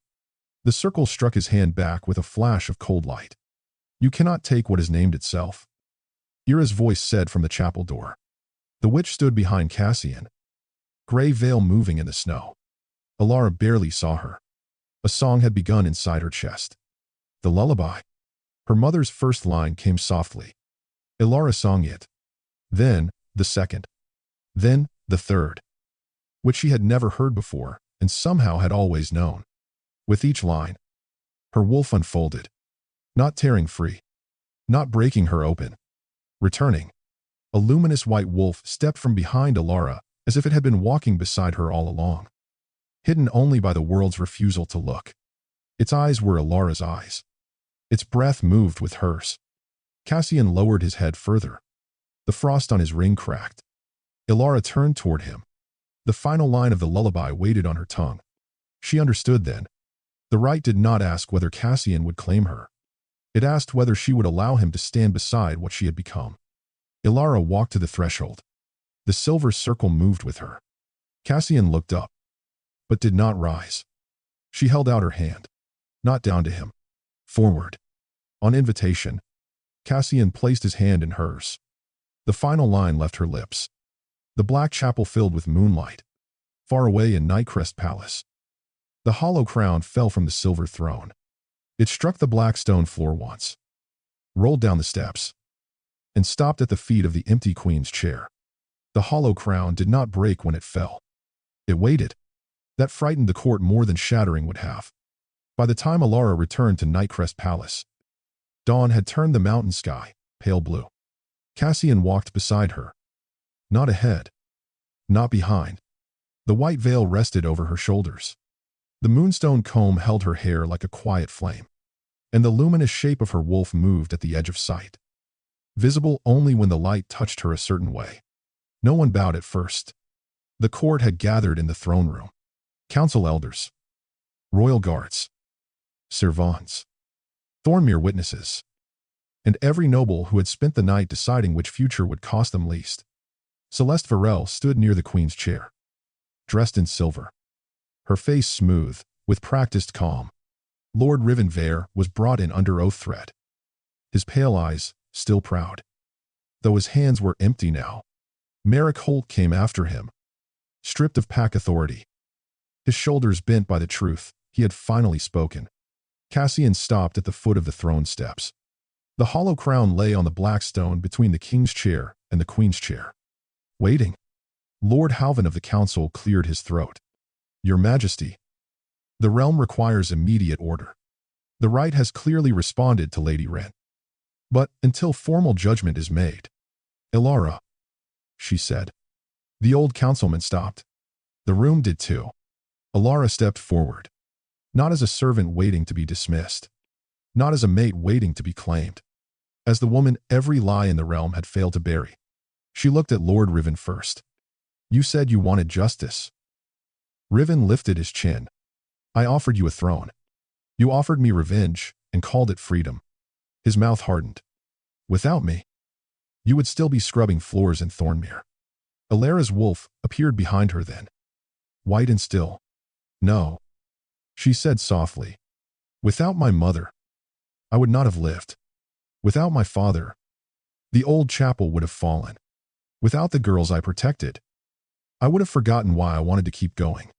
[SPEAKER 1] The circle struck his hand back with a flash of cold light. You cannot take what is named itself. Ira's voice said from the chapel door. The witch stood behind Cassian. Gray veil moving in the snow. Elara barely saw her. A song had begun inside her chest. The lullaby. Her mother's first line came softly. Elara sang it. Then, the second. Then, the third. Which she had never heard before, and somehow had always known. With each line, her wolf unfolded. Not tearing free. Not breaking her open. Returning. A luminous white wolf stepped from behind Elara, as if it had been walking beside her all along. Hidden only by the world's refusal to look. Its eyes were Elara's eyes. Its breath moved with hers. Cassian lowered his head further. The frost on his ring cracked. Elara turned toward him. The final line of the lullaby waited on her tongue. She understood then. The rite did not ask whether Cassian would claim her. It asked whether she would allow him to stand beside what she had become. Elara walked to the threshold. The silver circle moved with her. Cassian looked up, but did not rise. She held out her hand. Not down to him. Forward. On invitation, Cassian placed his hand in hers. The final line left her lips. The black chapel filled with moonlight. Far away in Nightcrest Palace. The hollow crown fell from the silver throne. It struck the black stone floor once, rolled down the steps, and stopped at the feet of the empty queen's chair. The hollow crown did not break when it fell. It waited. That frightened the court more than shattering would have. By the time Elara returned to Nightcrest Palace, dawn had turned the mountain sky pale blue. Cassian walked beside her. Not ahead. Not behind. The white veil rested over her shoulders. The moonstone comb held her hair like a quiet flame, and the luminous shape of her wolf moved at the edge of sight, visible only when the light touched her a certain way. No one bowed at first. The court had gathered in the throne room. Council elders, royal guards, servants, Thornmere witnesses, and every noble who had spent the night deciding which future would cost them least. Celeste Varel stood near the queen's chair, dressed in silver. Her face smooth, with practiced calm. Lord Rivenvare was brought in under oath threat. His pale eyes, still proud. Though his hands were empty now. Merrick Holt came after him, stripped of pack authority. His shoulders bent by the truth, he had finally spoken. Cassian stopped at the foot of the throne steps. The hollow crown lay on the black stone between the king's chair and the queen's chair. Waiting. Lord Halvin of the council cleared his throat. Your Majesty, the realm requires immediate order. The rite has clearly responded to Lady Wren. But until formal judgment is made, Elara, she said. The old councilman stopped. The room did too. Elara stepped forward. Not as a servant waiting to be dismissed. Not as a mate waiting to be claimed. As the woman every lie in the realm had failed to bury. She looked at Lord Riven first. You said you wanted justice. Riven lifted his chin. I offered you a throne. You offered me revenge and called it freedom. His mouth hardened. Without me. you would still be scrubbing floors in Thornmere. Elara's wolf appeared behind her then, white and still. No, she said softly. Without my mother, I would not have lived. Without my father, the old chapel would have fallen. Without the girls I protected, I would have forgotten why I wanted to keep going.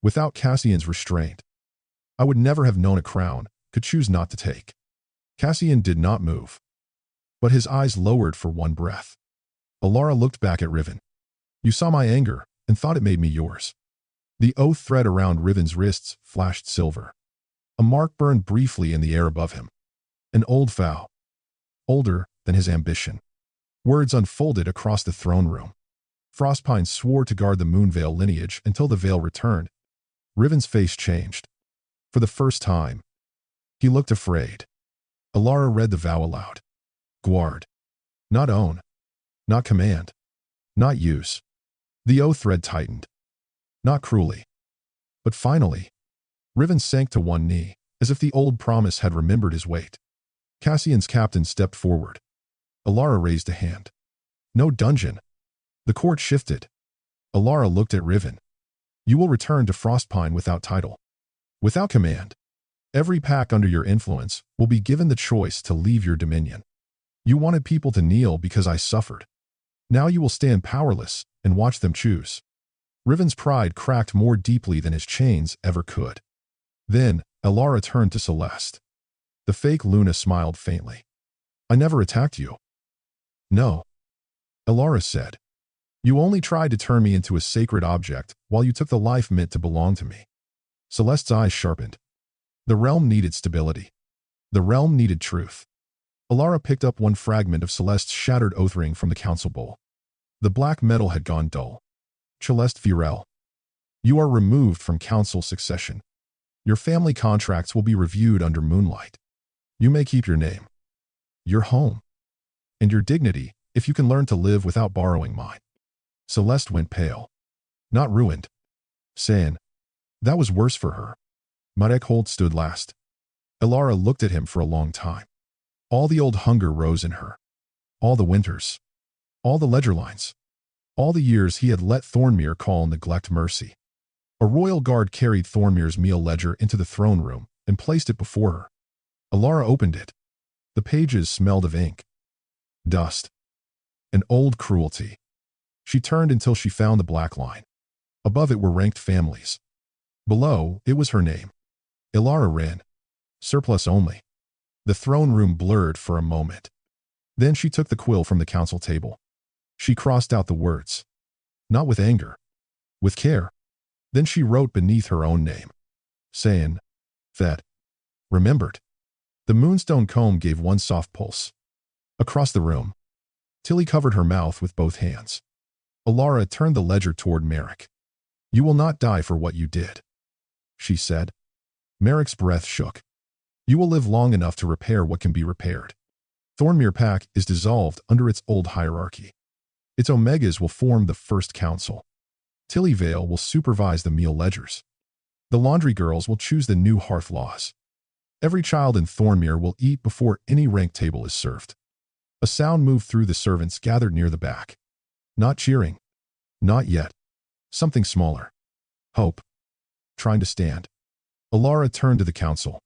[SPEAKER 1] Without Cassian's restraint, I would never have known a crown could choose not to take. Cassian did not move, but his eyes lowered for one breath. Elara looked back at Riven. You saw my anger and thought it made me yours. The oath thread around Riven's wrists flashed silver. A mark burned briefly in the air above him. An old vow, older than his ambition. Words unfolded across the throne room. Frostpine swore to guard the Moonveil lineage until the veil returned. Riven's face changed. For the first time, he looked afraid. Elara read the vow aloud. Guard. Not own. Not command. Not use. The oath thread tightened. Not cruelly. But finally, Riven sank to one knee, as if the old promise had remembered his weight. Cassian's captain stepped forward. Elara raised a hand. No dungeon. The court shifted. Elara looked at Riven. You will return to Frostpine without title. Without command. Every pack under your influence will be given the choice to leave your dominion. You wanted people to kneel because I suffered. Now you will stand powerless and watch them choose. Riven's pride cracked more deeply than his chains ever could. Then, Elara turned to Celeste. The fake Luna smiled faintly. I never attacked you. No. Elara said. You only tried to turn me into a sacred object while you took the life meant to belong to me. Celeste's eyes sharpened. The realm needed stability. The realm needed truth. Elara picked up one fragment of Celeste's shattered oath ring from the council bowl. The black metal had gone dull. Celeste Virel. You are removed from council succession. Your family contracts will be reviewed under moonlight. You may keep your name, your home, and your dignity if you can learn to live without borrowing mine. Celeste went pale. Not ruined. Saying, that was worse for her. Marek Holt stood last. Elara looked at him for a long time. All the old hunger rose in her. All the winters. All the ledger lines. All the years he had let Thornmere call neglect mercy. A royal guard carried Thornmere's meal ledger into the throne room and placed it before her. Elara opened it. The pages smelled of ink, dust, and old cruelty. She turned until she found the black line. Above it were ranked families. Below, it was her name. Elara Wren. Surplus only. The throne room blurred for a moment. Then she took the quill from the council table. She crossed out the words. Not with anger. With care. Then she wrote beneath her own name. Saying, Fed. Remembered. The moonstone comb gave one soft pulse. Across the room, Tilly covered her mouth with both hands. Elara turned the ledger toward Merrick. You will not die for what you did, she said. Merrick's breath shook. You will live long enough to repair what can be repaired. Thornmere Pack is dissolved under its old hierarchy. Its Omegas will form the first council. Tilly Vale will supervise the meal ledgers. The laundry girls will choose the new hearth laws. Every child in Thornmere will eat before any rank table is served. A sound moved through the servants gathered near the back. Not cheering. Not yet. Something smaller. Hope. Trying to stand. Elara turned to the council.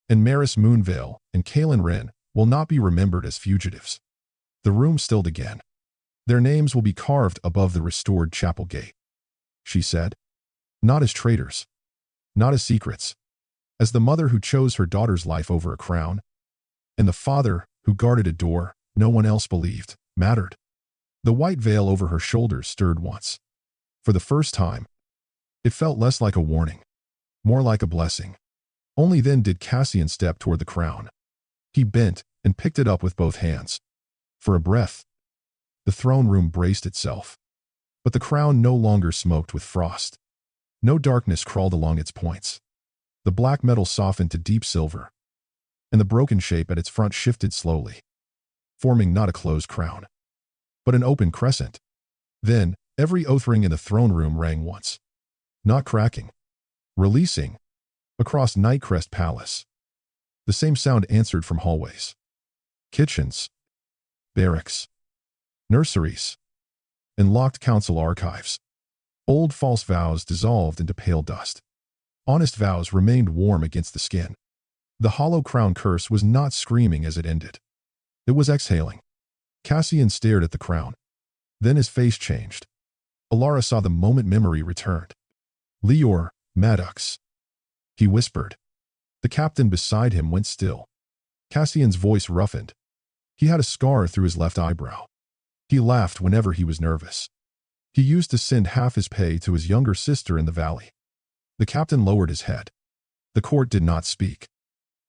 [SPEAKER 1] And Maris Moonveil and Kaelin Wren will not be remembered as fugitives. The room stilled again. Their names will be carved above the restored chapel gate, she said. Not as traitors. Not as secrets. As the mother who chose her daughter's life over a crown. And the father who guarded a door no one else believed mattered. The white veil over her shoulders stirred once. For the first time, it felt less like a warning, more like a blessing. Only then did Cassian step toward the crown. He bent and picked it up with both hands. For a breath, the throne room braced itself. But the crown no longer smoked with frost. No darkness crawled along its points. The black metal softened to deep silver, and the broken shape at its front shifted slowly, forming not a closed crown, but an open crescent. Then, every oath ring in the throne room rang once. Not cracking. Releasing. Across Nightcrest Palace. The same sound answered from hallways. Kitchens. Barracks. nurseries, and locked council archives. Old false vows dissolved into pale dust. Honest vows remained warm against the skin. The hollow crown curse was not screaming as it ended. It was exhaling. Cassian stared at the crown. Then his face changed. Elara saw the moment memory returned. Lior, Maddox, he whispered. The captain beside him went still. Cassian's voice roughened. He had a scar through his left eyebrow. He laughed whenever he was nervous. He used to send half his pay to his younger sister in the valley. The captain lowered his head. The court did not speak.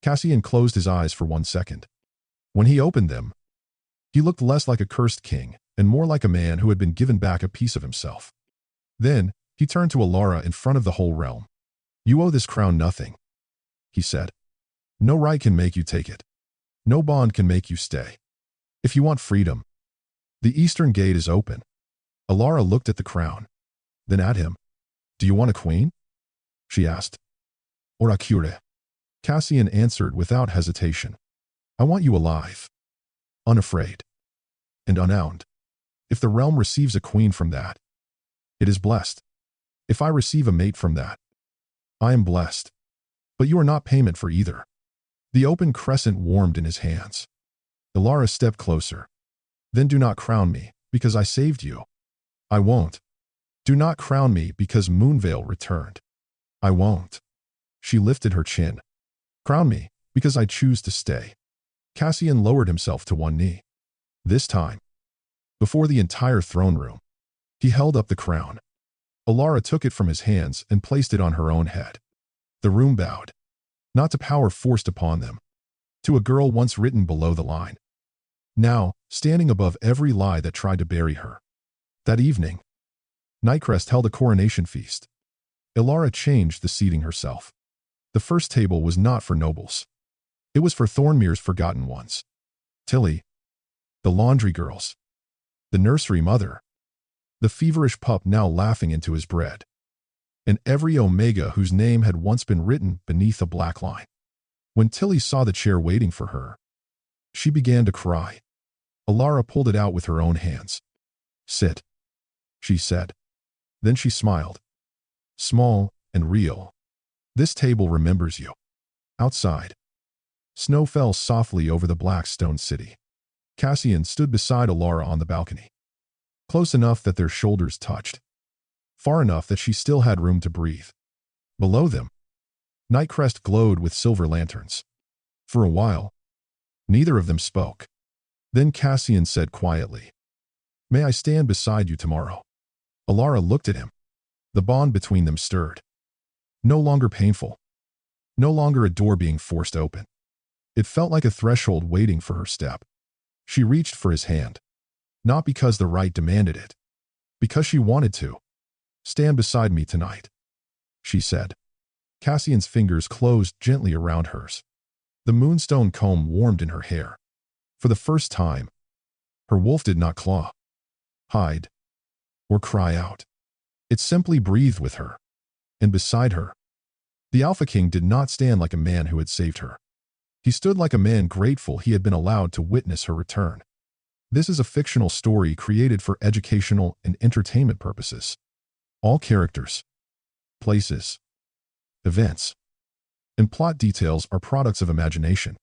[SPEAKER 1] Cassian closed his eyes for 1 second. When he opened them, he looked less like a cursed king and more like a man who had been given back a piece of himself. Then, he turned to Elara in front of the whole realm. "You owe this crown nothing," he said. "No right can make you take it. No bond can make you stay. If you want freedom, the eastern gate is open." Elara looked at the crown, then at him. "Do you want a queen?" she asked. "Ora cure." Cassian answered without hesitation. "I want you alive, unafraid, and unowned. If the realm receives a queen from that, it is blessed. If I receive a mate from that, I am blessed. But you are not payment for either." The open crescent warmed in his hands. Elara stepped closer. "Then do not crown me, because I saved you." "I won't." "Do not crown me because Moonveil returned." "I won't." She lifted her chin. "Crown me, because I choose to stay." Cassian lowered himself to one knee. This time, before the entire throne room, he held up the crown. Elara took it from his hands and placed it on her own head. The room bowed, not to power forced upon them, to a girl once written below the line, now standing above every lie that tried to bury her. That evening, Nightcrest held a coronation feast. Elara changed the seating herself. The first table was not for nobles. It was for Thornmere's forgotten ones. Tilly, the laundry girls, the nursery mother, the feverish pup now laughing into his bread, and every Omega whose name had once been written beneath a black line. When Tilly saw the chair waiting for her, she began to cry. Elara pulled it out with her own hands. "Sit," she said. Then she smiled. "Small and real. This table remembers you." Outside, snow fell softly over the black stone city. Cassian stood beside Elara on the balcony, close enough that their shoulders touched, far enough that she still had room to breathe. Below them, Nightcrest glowed with silver lanterns. For a while, neither of them spoke. Then Cassian said quietly, "May I stand beside you tomorrow?" Elara looked at him. The bond between them stirred. No longer painful. No longer a door being forced open. It felt like a threshold waiting for her step. She reached for his hand. Not because the right demanded it. Because she wanted to. "Stand beside me tonight," she said. Cassian's fingers closed gently around hers. The moonstone comb warmed in her hair. For the first time, her wolf did not claw, hide, or cry out. It simply breathed with her. And beside her, the Alpha King did not stand like a man who had saved her. He stood like a man grateful he had been allowed to witness her return. This is a fictional story created for educational and entertainment purposes. All characters, places, events, and plot details are products of imagination.